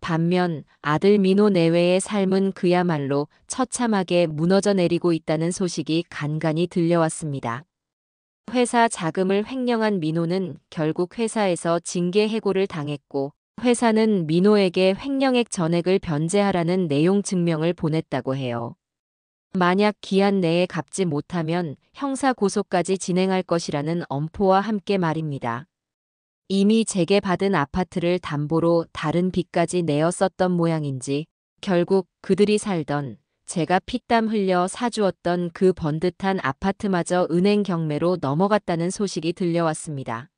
반면 아들 민호 내외의 삶은 그야말로 처참하게 무너져 내리고 있다는 소식이 간간이 들려왔습니다. 회사 자금을 횡령한 민호는 결국 회사에서 징계 해고를 당했고 회사는 민호에게 횡령액 전액을 변제하라는 내용 증명을 보냈다고 해요. 만약 기한 내에 갚지 못하면 형사 고소까지 진행할 것이라는 엄포와 함께 말입니다. 이미 제게 받은 아파트를 담보로 다른 빚까지 내어 썼던 모양인지 결국 그들이 살던 제가 피땀 흘려 사주었던 그 번듯한 아파트마저 은행 경매로 넘어갔다는 소식이 들려왔습니다.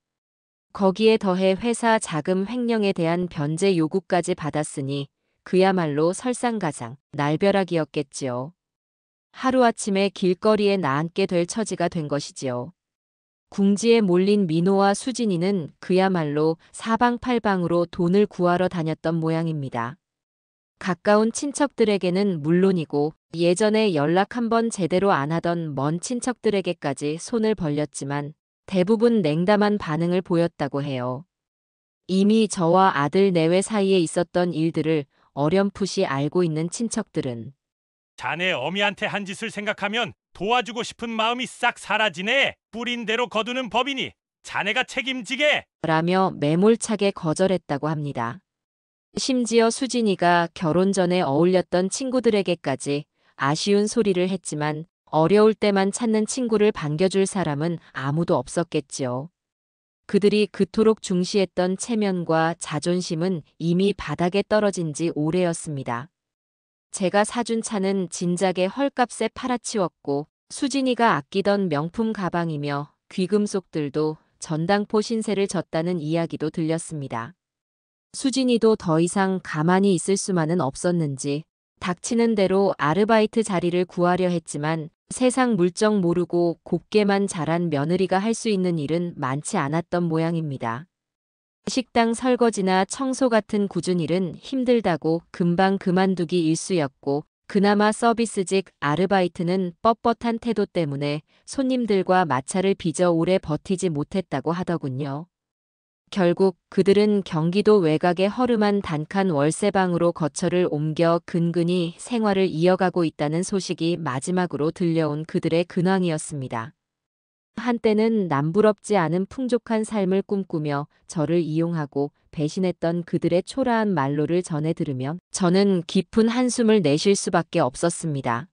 거기에 더해 회사 자금 횡령에 대한 변제 요구까지 받았으니 그야말로 설상가상, 날벼락이었겠지요. 하루아침에 길거리에 나앉게 될 처지가 된 것이지요. 궁지에 몰린 민호와 수진이는 그야말로 사방팔방으로 돈을 구하러 다녔던 모양입니다. 가까운 친척들에게는 물론이고 예전에 연락 한번 제대로 안 하던 먼 친척들에게까지 손을 벌렸지만 대부분 냉담한 반응을 보였다고 해요. 이미 저와 아들 내외 사이에 있었던 일들을 어렴풋이 알고 있는 친척들은 자네 어미한테 한 짓을 생각하면 도와주고 싶은 마음이 싹 사라지네. 뿌린 대로 거두는 법이니 자네가 책임지게. 라며 매몰차게 거절했다고 합니다. 심지어 수진이가 결혼 전에 어울렸던 친구들에게까지 아쉬운 소리를 했지만 어려울 때만 찾는 친구를 반겨줄 사람은 아무도 없었겠지요. 그들이 그토록 중시했던 체면과 자존심은 이미 바닥에 떨어진 지 오래였습니다. 제가 사준 차는 진작에 헐값에 팔아치웠고 수진이가 아끼던 명품 가방이며 귀금속들도 전당포 신세를 졌다는 이야기도 들렸습니다. 수진이도 더 이상 가만히 있을 수만은 없었는지 닥치는 대로 아르바이트 자리를 구하려 했지만 세상 물정 모르고 곱게만 자란 며느리가 할 수 있는 일은 많지 않았던 모양입니다. 식당 설거지나 청소 같은 굳은 일은 힘들다고 금방 그만두기 일쑤였고 그나마 서비스직 아르바이트는 뻣뻣한 태도 때문에 손님들과 마찰을 빚어 오래 버티지 못했다고 하더군요. 결국 그들은 경기도 외곽의 허름한 단칸 월세방으로 거처를 옮겨 근근히 생활을 이어가고 있다는 소식이 마지막으로 들려온 그들의 근황이었습니다. 한때는 남부럽지 않은 풍족한 삶을 꿈꾸며 저를 이용하고 배신했던 그들의 초라한 말로를 전해 들으면 저는 깊은 한숨을 내쉴 수밖에 없었습니다.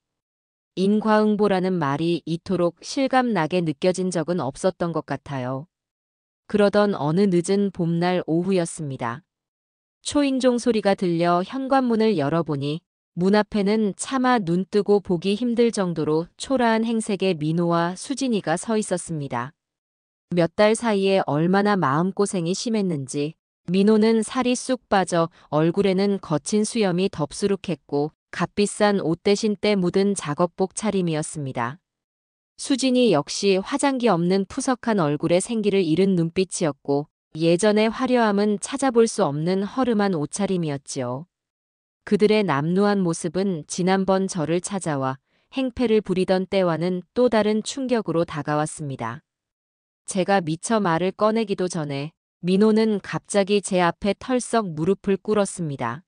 인과응보라는 말이 이토록 실감나게 느껴진 적은 없었던 것 같아요. 그러던 어느 늦은 봄날 오후였습니다. 초인종 소리가 들려 현관문을 열어보니 문 앞에는 차마 눈 뜨고 보기 힘들 정도로 초라한 행색의 민호와 수진이가 서 있었습니다. 몇 달 사이에 얼마나 마음고생이 심했는지 민호는 살이 쑥 빠져 얼굴에는 거친 수염이 덥수룩했고 값비싼 옷 대신 때 묻은 작업복 차림이었습니다. 수진이 역시 화장기 없는 푸석한 얼굴에 생기를 잃은 눈빛이었고 예전의 화려함은 찾아볼 수 없는 허름한 옷차림이었지요. 그들의 남루한 모습은 지난번 저를 찾아와 행패를 부리던 때와는 또 다른 충격으로 다가왔습니다. 제가 미처 말을 꺼내기도 전에 민호는 갑자기 제 앞에 털썩 무릎을 꿇었습니다.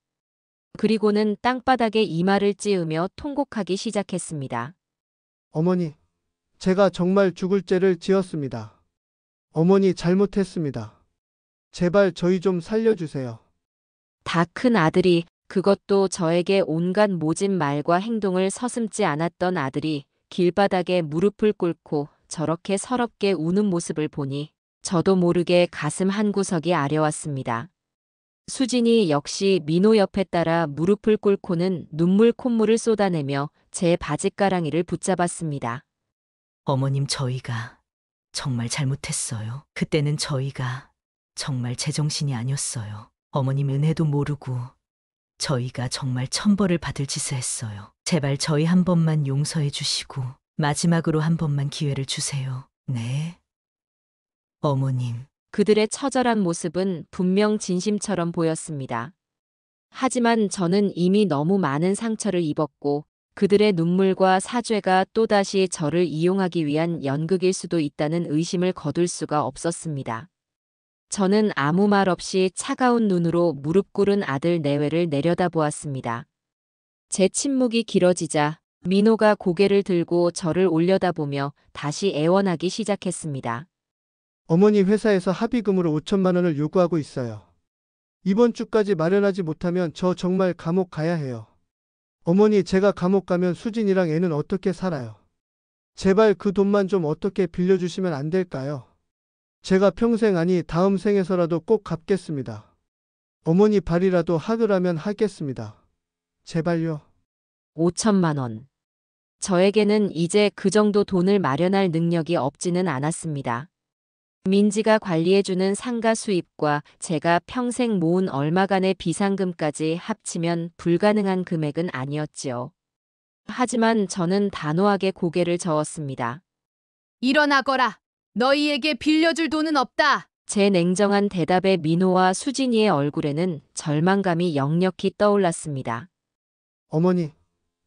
그리고는 땅바닥에 이마를 찌으며 통곡하기 시작했습니다. 어머니, 제가 정말 죽을 죄를 지었습니다. 어머니 잘못했습니다. 제발 저희 좀 살려주세요. 다 큰 아들이, 그것도 저에게 온갖 모진 말과 행동을 서슴지 않았던 아들이 길바닥에 무릎을 꿇고 저렇게 서럽게 우는 모습을 보니 저도 모르게 가슴 한구석이 아려왔습니다. 수진이 역시 민호 옆에 따라 무릎을 꿇고는 눈물 콧물을 쏟아내며 제 바짓가랑이를 붙잡았습니다. 어머님, 저희가 정말 잘못했어요. 그때는 저희가 정말 제정신이 아니었어요. 어머님 은혜도 모르고 저희가 정말 천벌을 받을 짓을 했어요. 제발 저희 한 번만 용서해 주시고 마지막으로 한 번만 기회를 주세요. 네. 어머님. 그들의 처절한 모습은 분명 진심처럼 보였습니다. 하지만 저는 이미 너무 많은 상처를 입었고 그들의 눈물과 사죄가 또다시 저를 이용하기 위한 연극일 수도 있다는 의심을 거둘 수가 없었습니다. 저는 아무 말 없이 차가운 눈으로 무릎 꿇은 아들 내외를 내려다보았습니다. 제 침묵이 길어지자 민호가 고개를 들고 저를 올려다보며 다시 애원하기 시작했습니다. 어머니 회사에서 합의금으로 5천만 원을 요구하고 있어요. 이번 주까지 마련하지 못하면 저 정말 감옥 가야 해요. 어머니, 제가 감옥 가면 수진이랑 애는 어떻게 살아요? 제발 그 돈만 좀 어떻게 빌려주시면 안 될까요? 제가 평생 아니 다음 생에서라도 꼭 갚겠습니다. 어머니 발이라도 하더라면 하겠습니다. 제발요. 5천만 원. 저에게는 이제 그 정도 돈을 마련할 능력이 없지는 않았습니다. 민지가 관리해주는 상가 수입과 제가 평생 모은 얼마간의 비상금까지 합치면 불가능한 금액은 아니었지요. 하지만 저는 단호하게 고개를 저었습니다. 일어나거라. 너희에게 빌려줄 돈은 없다. 제 냉정한 대답에 민호와 수진이의 얼굴에는 절망감이 역력히 떠올랐습니다. 어머니,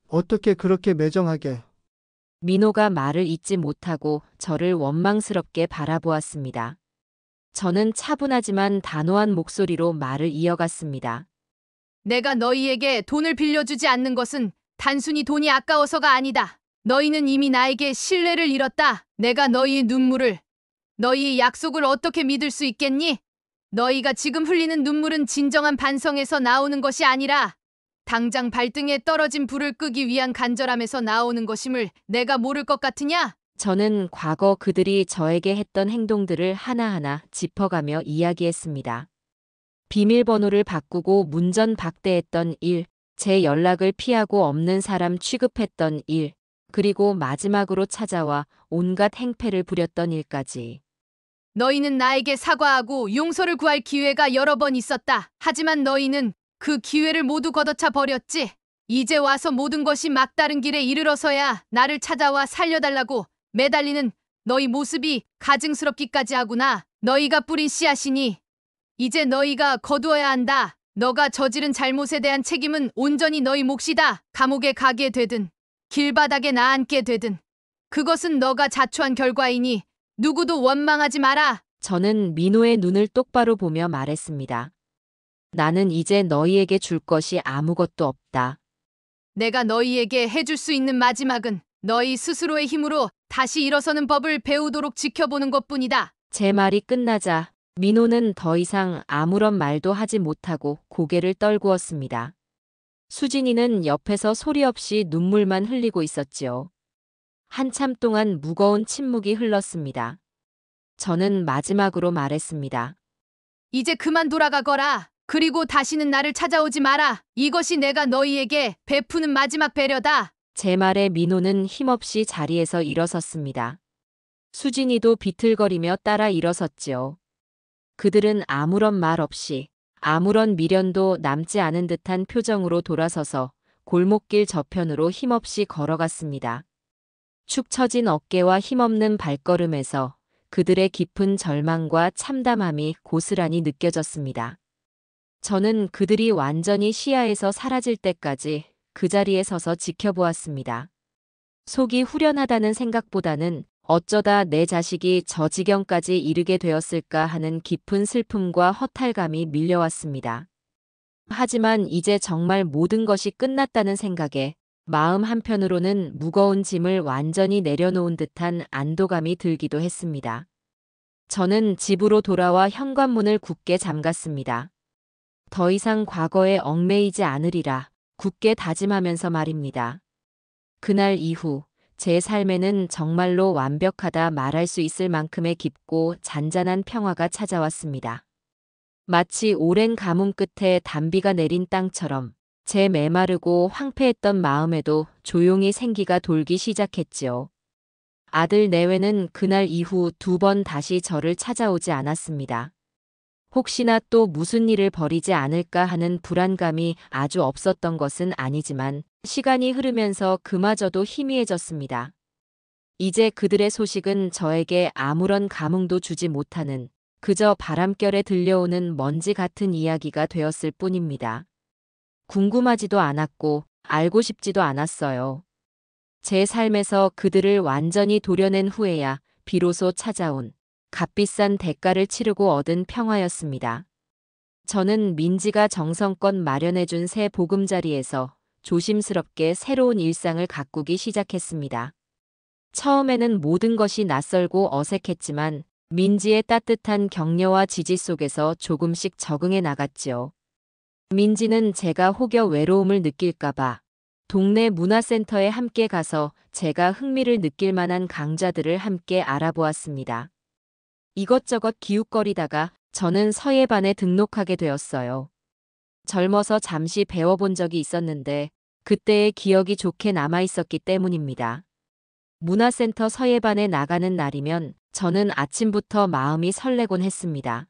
어떻게 그렇게 매정하게. 민호가 말을 잇지 못하고 저를 원망스럽게 바라보았습니다. 저는 차분하지만 단호한 목소리로 말을 이어갔습니다. 내가 너희에게 돈을 빌려주지 않는 것은 단순히 돈이 아까워서가 아니다. 너희는 이미 나에게 신뢰를 잃었다. 내가 너희의 눈물을, 너희의 약속을 어떻게 믿을 수 있겠니? 너희가 지금 흘리는 눈물은 진정한 반성에서 나오는 것이 아니라 당장 발등에 떨어진 불을 끄기 위한 간절함에서 나오는 것임을 내가 모를 것 같으냐? 저는 과거 그들이 저에게 했던 행동들을 하나하나 짚어가며 이야기했습니다. 비밀번호를 바꾸고 문전박대했던 일, 제 연락을 피하고 없는 사람 취급했던 일, 그리고 마지막으로 찾아와 온갖 행패를 부렸던 일까지. 너희는 나에게 사과하고 용서를 구할 기회가 여러 번 있었다. 하지만 너희는 그 기회를 모두 걷어차 버렸지. 이제 와서 모든 것이 막다른 길에 이르러서야 나를 찾아와 살려달라고 매달리는 너희 모습이 가증스럽기까지 하구나. 너희가 뿌린 씨앗이니 이제 너희가 거두어야 한다. 너가 저지른 잘못에 대한 책임은 온전히 너희 몫이다. 감옥에 가게 되든 길바닥에 나앉게 되든 그것은 너가 자초한 결과이니 누구도 원망하지 마라. 저는 민호의 눈을 똑바로 보며 말했습니다. 나는 이제 너희에게 줄 것이 아무것도 없다. 내가 너희에게 해줄 수 있는 마지막은 너희 스스로의 힘으로 다시 일어서는 법을 배우도록 지켜보는 것뿐이다. 제 말이 끝나자 민호는 더 이상 아무런 말도 하지 못하고 고개를 떨구었습니다. 수진이는 옆에서 소리 없이 눈물만 흘리고 있었지요. 한참 동안 무거운 침묵이 흘렀습니다. 저는 마지막으로 말했습니다. 이제 그만 돌아가거라. 그리고 다시는 나를 찾아오지 마라. 이것이 내가 너희에게 베푸는 마지막 배려다. 제 말에 민호는 힘없이 자리에서 일어섰습니다. 수진이도 비틀거리며 따라 일어섰지요. 그들은 아무런 말 없이 아무런 미련도 남지 않은 듯한 표정으로 돌아서서 골목길 저편으로 힘없이 걸어갔습니다. 축 처진 어깨와 힘없는 발걸음에서 그들의 깊은 절망과 참담함이 고스란히 느껴졌습니다. 저는 그들이 완전히 시야에서 사라질 때까지 그 자리에 서서 지켜보았습니다. 속이 후련하다는 생각보다는 어쩌다 내 자식이 저 지경까지 이르게 되었을까 하는 깊은 슬픔과 허탈감이 밀려왔습니다. 하지만 이제 정말 모든 것이 끝났다는 생각에 마음 한편으로는 무거운 짐을 완전히 내려놓은 듯한 안도감이 들기도 했습니다. 저는 집으로 돌아와 현관문을 굳게 잠갔습니다. 더 이상 과거에 얽매이지 않으리라 굳게 다짐하면서 말입니다. 그날 이후 제 삶에는 정말로 완벽하다 말할 수 있을 만큼의 깊고 잔잔한 평화가 찾아왔습니다. 마치 오랜 가뭄 끝에 단비가 내린 땅처럼 제 메마르고 황폐했던 마음에도 조용히 생기가 돌기 시작했지요. 아들 내외는 그날 이후 2번 다시 저를 찾아오지 않았습니다. 혹시나 또 무슨 일을 벌이지 않을까 하는 불안감이 아주 없었던 것은 아니지만 시간이 흐르면서 그마저도 희미해졌습니다. 이제 그들의 소식은 저에게 아무런 감흥도 주지 못하는 그저 바람결에 들려오는 먼지 같은 이야기가 되었을 뿐입니다. 궁금하지도 않았고 알고 싶지도 않았어요. 제 삶에서 그들을 완전히 도려낸 후에야 비로소 찾아온 값비싼 대가를 치르고 얻은 평화였습니다. 저는 민지가 정성껏 마련해준 새 보금자리에서 조심스럽게 새로운 일상을 가꾸기 시작했습니다. 처음에는 모든 것이 낯설고 어색했지만 민지의 따뜻한 격려와 지지 속에서 조금씩 적응해 나갔지요. 민지는 제가 혹여 외로움을 느낄까봐 동네 문화센터에 함께 가서 제가 흥미를 느낄 만한 강좌들을 함께 알아보았습니다. 이것저것 기웃거리다가 저는 서예반에 등록하게 되었어요. 젊어서 잠시 배워본 적이 있었는데 그때의 기억이 좋게 남아있었기 때문입니다. 문화센터 서예반에 나가는 날이면 저는 아침부터 마음이 설레곤 했습니다.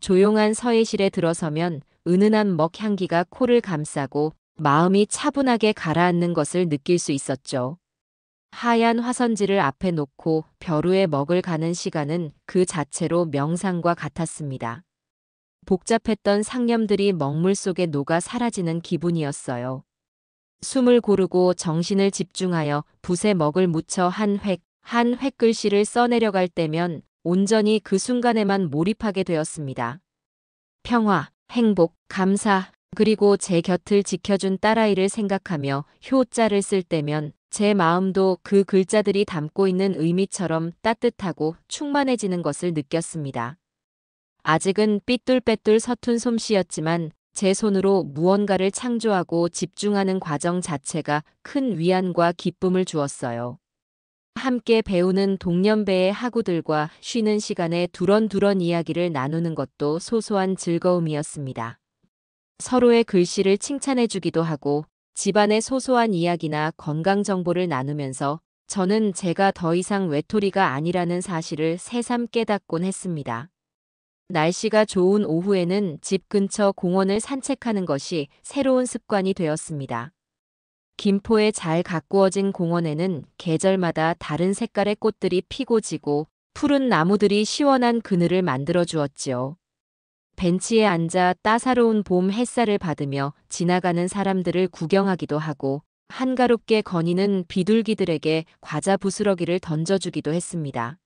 조용한 서예실에 들어서면 은은한 먹향기가 코를 감싸고 마음이 차분하게 가라앉는 것을 느낄 수 있었죠. 하얀 화선지를 앞에 놓고 벼루에 먹을 가는 시간은 그 자체로 명상과 같았습니다. 복잡했던 상념들이 먹물 속에 녹아 사라지는 기분이었어요. 숨을 고르고 정신을 집중하여 붓에 먹을 묻혀 한 획 글씨를 써내려갈 때면 온전히 그 순간에만 몰입하게 되었습니다. 평화, 행복, 감사, 그리고 제 곁을 지켜준 딸아이를 생각하며 효자를 쓸 때면 제 마음도 그 글자들이 담고 있는 의미처럼 따뜻하고 충만해지는 것을 느꼈습니다. 아직은 삐뚤빼뚤 서툰 솜씨였지만 제 손으로 무언가를 창조하고 집중하는 과정 자체가 큰 위안과 기쁨을 주었어요. 함께 배우는 동년배의 학우들과 쉬는 시간에 두런두런 이야기를 나누는 것도 소소한 즐거움이었습니다. 서로의 글씨를 칭찬해주기도 하고 집안의 소소한 이야기나 건강 정보를 나누면서 저는 제가 더 이상 외톨이가 아니라는 사실을 새삼 깨닫곤 했습니다. 날씨가 좋은 오후에는 집 근처 공원을 산책하는 것이 새로운 습관이 되었습니다. 김포에 잘 가꾸어진 공원에는 계절마다 다른 색깔의 꽃들이 피고 지고 푸른 나무들이 시원한 그늘을 만들어 주었지요. 벤치에 앉아 따사로운 봄 햇살을 받으며 지나가는 사람들을 구경하기도 하고 한가롭게 거니는 비둘기들에게 과자 부스러기를 던져주기도 했습니다.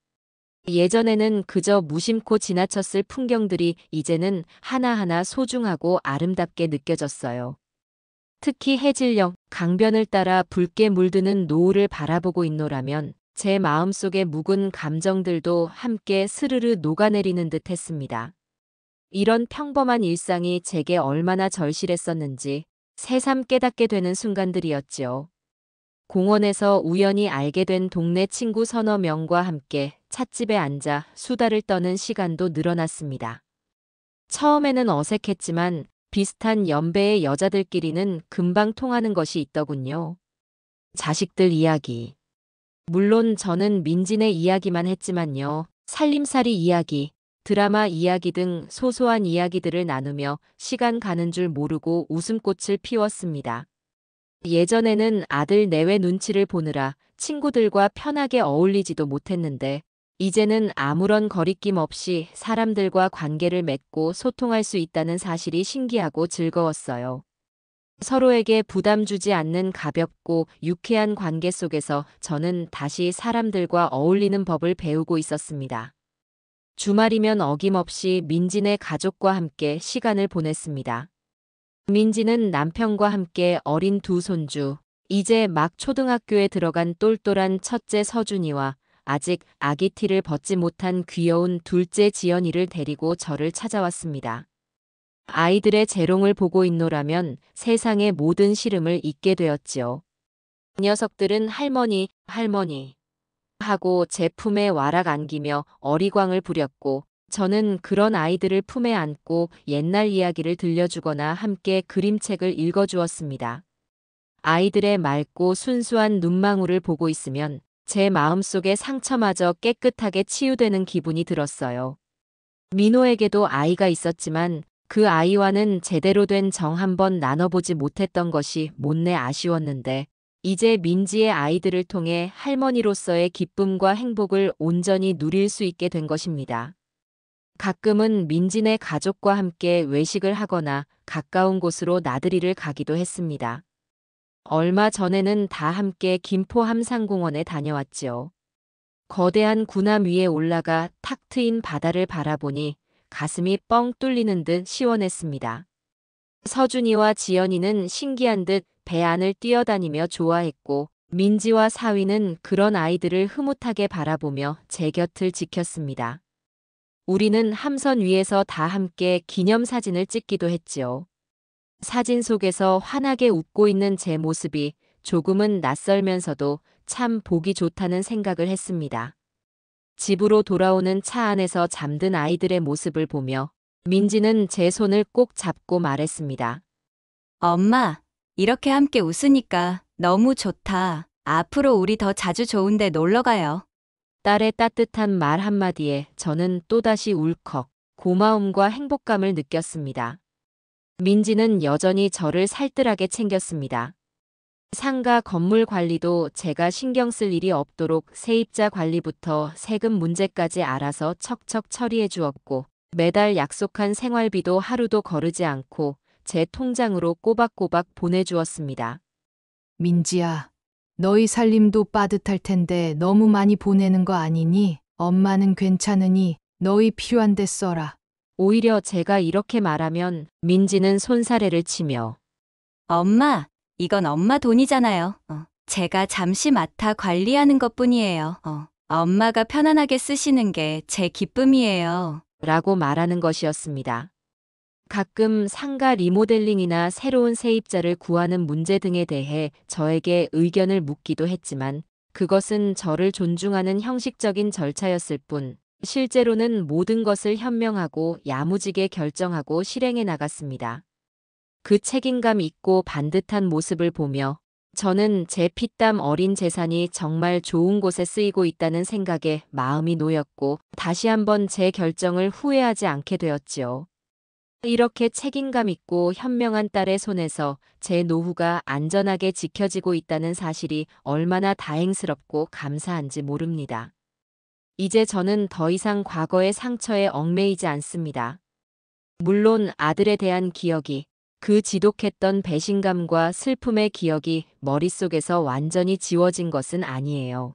예전에는 그저 무심코 지나쳤을 풍경들이 이제는 하나하나 소중하고 아름답게 느껴졌어요. 특히 해질녘 강변을 따라 붉게 물드는 노을을 바라보고 있노라면 제 마음속의 묵은 감정들도 함께 스르르 녹아내리는 듯 했습니다. 이런 평범한 일상이 제게 얼마나 절실했었는지 새삼 깨닫게 되는 순간들이었지요. 공원에서 우연히 알게 된 동네 친구 서너 명과 함께 찻집에 앉아 수다를 떠는 시간도 늘어났습니다. 처음에는 어색했지만 비슷한 연배의 여자들끼리는 금방 통하는 것이 있더군요. 자식들 이야기. 물론 저는 민진의 이야기만 했지만요. 살림살이 이야기, 드라마 이야기 등 소소한 이야기들을 나누며 시간 가는 줄 모르고 웃음꽃을 피웠습니다. 예전에는 아들 내외 눈치를 보느라 친구들과 편하게 어울리지도 못했는데 이제는 아무런 거리낌 없이 사람들과 관계를 맺고 소통할 수 있다는 사실이 신기하고 즐거웠어요. 서로에게 부담 주지 않는 가볍고 유쾌한 관계 속에서 저는 다시 사람들과 어울리는 법을 배우고 있었습니다. 주말이면 어김없이 민진의 가족과 함께 시간을 보냈습니다. 민진은 남편과 함께 어린 두 손주, 이제 막 초등학교에 들어간 똘똘한 첫째 서준이와 아직 아기 티를 벗지 못한 귀여운 둘째 지연이를 데리고 저를 찾아왔습니다. 아이들의 재롱을 보고 있노라면 세상의 모든 시름을 잊게 되었지요. 녀석들은 할머니, 할머니 하고 제 품에 와락 안기며 어리광을 부렸고 저는 그런 아이들을 품에 안고 옛날 이야기를 들려주거나 함께 그림책을 읽어주었습니다. 아이들의 맑고 순수한 눈망울을 보고 있으면 제 마음속의 상처마저 깨끗하게 치유되는 기분이 들었어요. 민호에게도 아이가 있었지만 그 아이와는 제대로 된 정 한번 나눠보지 못했던 것이 못내 아쉬웠는데 이제 민지의 아이들을 통해 할머니로서의 기쁨과 행복을 온전히 누릴 수 있게 된 것입니다. 가끔은 민진의 가족과 함께 외식을 하거나 가까운 곳으로 나들이를 가기도 했습니다. 얼마 전에는 다 함께 김포 함상공원에 다녀왔지요. 거대한 군함 위에 올라가 탁 트인 바다를 바라보니 가슴이 뻥 뚫리는 듯 시원했습니다. 서준이와 지연이는 신기한 듯 배 안을 뛰어다니며 좋아했고 민지와 사위는 그런 아이들을 흐뭇하게 바라보며 제 곁을 지켰습니다. 우리는 함선 위에서 다 함께 기념사진을 찍기도 했지요. 사진 속에서 환하게 웃고 있는 제 모습이 조금은 낯설면서도 참 보기 좋다는 생각을 했습니다. 집으로 돌아오는 차 안에서 잠든 아이들의 모습을 보며 민지는 제 손을 꼭 잡고 말했습니다. 엄마, 이렇게 함께 웃으니까 너무 좋다. 앞으로 우리 더 자주 좋은데 놀러 가요. 딸의 따뜻한 말 한마디에 저는 또다시 울컥 고마움과 행복감을 느꼈습니다. 민지는 여전히 저를 살뜰하게 챙겼습니다. 상가 건물 관리도 제가 신경 쓸 일이 없도록 세입자 관리부터 세금 문제까지 알아서 척척 처리해 주었고 매달 약속한 생활비도 하루도 거르지 않고 제 통장으로 꼬박꼬박 보내주었습니다. 민지야, 너희 살림도 빠듯할 텐데 너무 많이 보내는 거 아니니? 엄마는 괜찮으니 너희 필요한데 써라. 오히려 제가 이렇게 말하면 민지는 손사래를 치며 엄마, 이건 엄마 돈이잖아요. 제가 잠시 맡아 관리하는 것뿐이에요. 엄마가 편안하게 쓰시는 게 제 기쁨이에요. 라고 말하는 것이었습니다. 가끔 상가 리모델링이나 새로운 세입자를 구하는 문제 등에 대해 저에게 의견을 묻기도 했지만 그것은 저를 존중하는 형식적인 절차였을 뿐 실제로는 모든 것을 현명하고 야무지게 결정하고 실행해 나갔습니다. 그 책임감 있고 반듯한 모습을 보며 저는 제 피땀 어린 재산이 정말 좋은 곳에 쓰이고 있다는 생각에 마음이 놓였고 다시 한번 제 결정을 후회하지 않게 되었지요. 이렇게 책임감 있고 현명한 딸의 손에서 제 노후가 안전하게 지켜지고 있다는 사실이 얼마나 다행스럽고 감사한지 모릅니다. 이제 저는 더 이상 과거의 상처에 얽매이지 않습니다. 물론 아들에 대한 기억이 그 지독했던 배신감과 슬픔의 기억이 머릿속에서 완전히 지워진 것은 아니에요.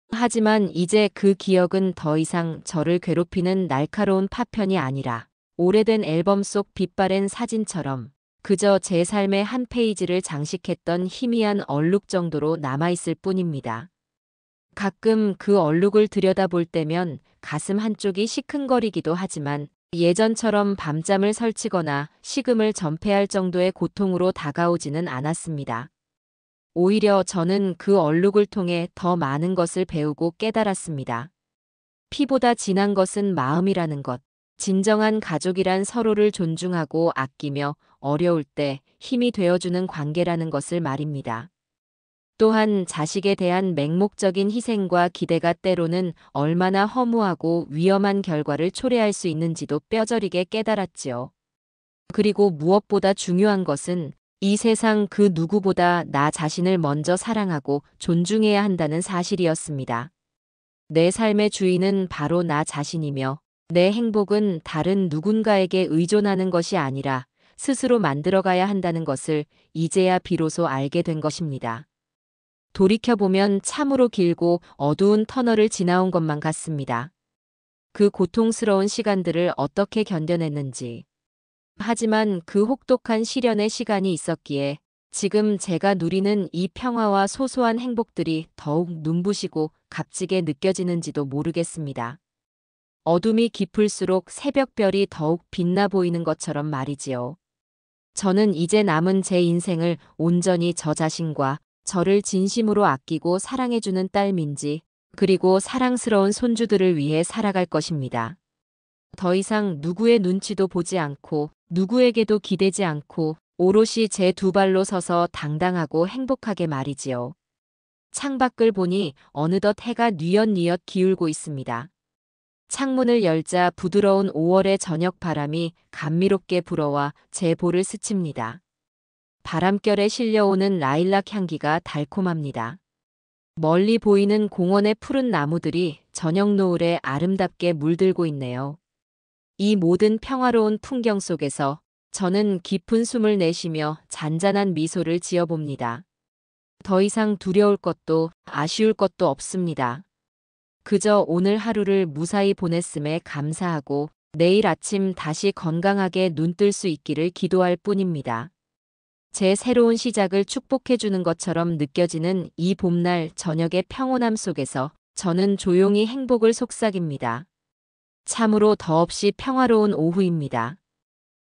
하지만 이제 그 기억은 더 이상 저를 괴롭히는 날카로운 파편이 아니라 오래된 앨범 속 빛바랜 사진처럼 그저 제 삶의 한 페이지를 장식했던 희미한 얼룩 정도로 남아있을 뿐입니다. 가끔 그 얼룩을 들여다볼 때면 가슴 한쪽이 시큰거리기도 하지만 예전처럼 밤잠을 설치거나 식음을 전폐할 정도의 고통으로 다가오지는 않았습니다. 오히려 저는 그 얼룩을 통해 더 많은 것을 배우고 깨달았습니다. 피보다 진한 것은 마음이라는 것, 진정한 가족이란 서로를 존중하고 아끼며 어려울 때 힘이 되어주는 관계라는 것을 말입니다. 또한 자식에 대한 맹목적인 희생과 기대가 때로는 얼마나 허무하고 위험한 결과를 초래할 수 있는지도 뼈저리게 깨달았지요. 그리고 무엇보다 중요한 것은 이 세상 그 누구보다 나 자신을 먼저 사랑하고 존중해야 한다는 사실이었습니다. 내 삶의 주인은 바로 나 자신이며 내 행복은 다른 누군가에게 의존하는 것이 아니라 스스로 만들어가야 한다는 것을 이제야 비로소 알게 된 것입니다. 돌이켜보면 참으로 길고 어두운 터널을 지나온 것만 같습니다. 그 고통스러운 시간들을 어떻게 견뎌냈는지. 하지만 그 혹독한 시련의 시간이 있었기에 지금 제가 누리는 이 평화와 소소한 행복들이 더욱 눈부시고 값지게 느껴지는지도 모르겠습니다. 어둠이 깊을수록 새벽별이 더욱 빛나 보이는 것처럼 말이지요. 저는 이제 남은 제 인생을 온전히 저 자신과 저를 진심으로 아끼고 사랑해주는 딸 민지, 그리고 사랑스러운 손주들을 위해 살아갈 것입니다. 더 이상 누구의 눈치도 보지 않고 누구에게도 기대지 않고 오롯이 제 두 발로 서서 당당하고 행복하게 말이지요. 창밖을 보니 어느덧 해가 뉘엿뉘엿 기울고 있습니다. 창문을 열자 부드러운 5월의 저녁 바람이 감미롭게 불어와 제 볼을 스칩니다. 바람결에 실려오는 라일락 향기가 달콤합니다. 멀리 보이는 공원의 푸른 나무들이 저녁 노을에 아름답게 물들고 있네요. 이 모든 평화로운 풍경 속에서 저는 깊은 숨을 내쉬며 잔잔한 미소를 지어봅니다. 더 이상 두려울 것도 아쉬울 것도 없습니다. 그저 오늘 하루를 무사히 보냈음에 감사하고 내일 아침 다시 건강하게 눈뜰 수 있기를 기도할 뿐입니다. 제 새로운 시작을 축복해주는 것처럼 느껴지는 이 봄날 저녁의 평온함 속에서 저는 조용히 행복을 속삭입니다. 참으로 더없이 평화로운 오후입니다.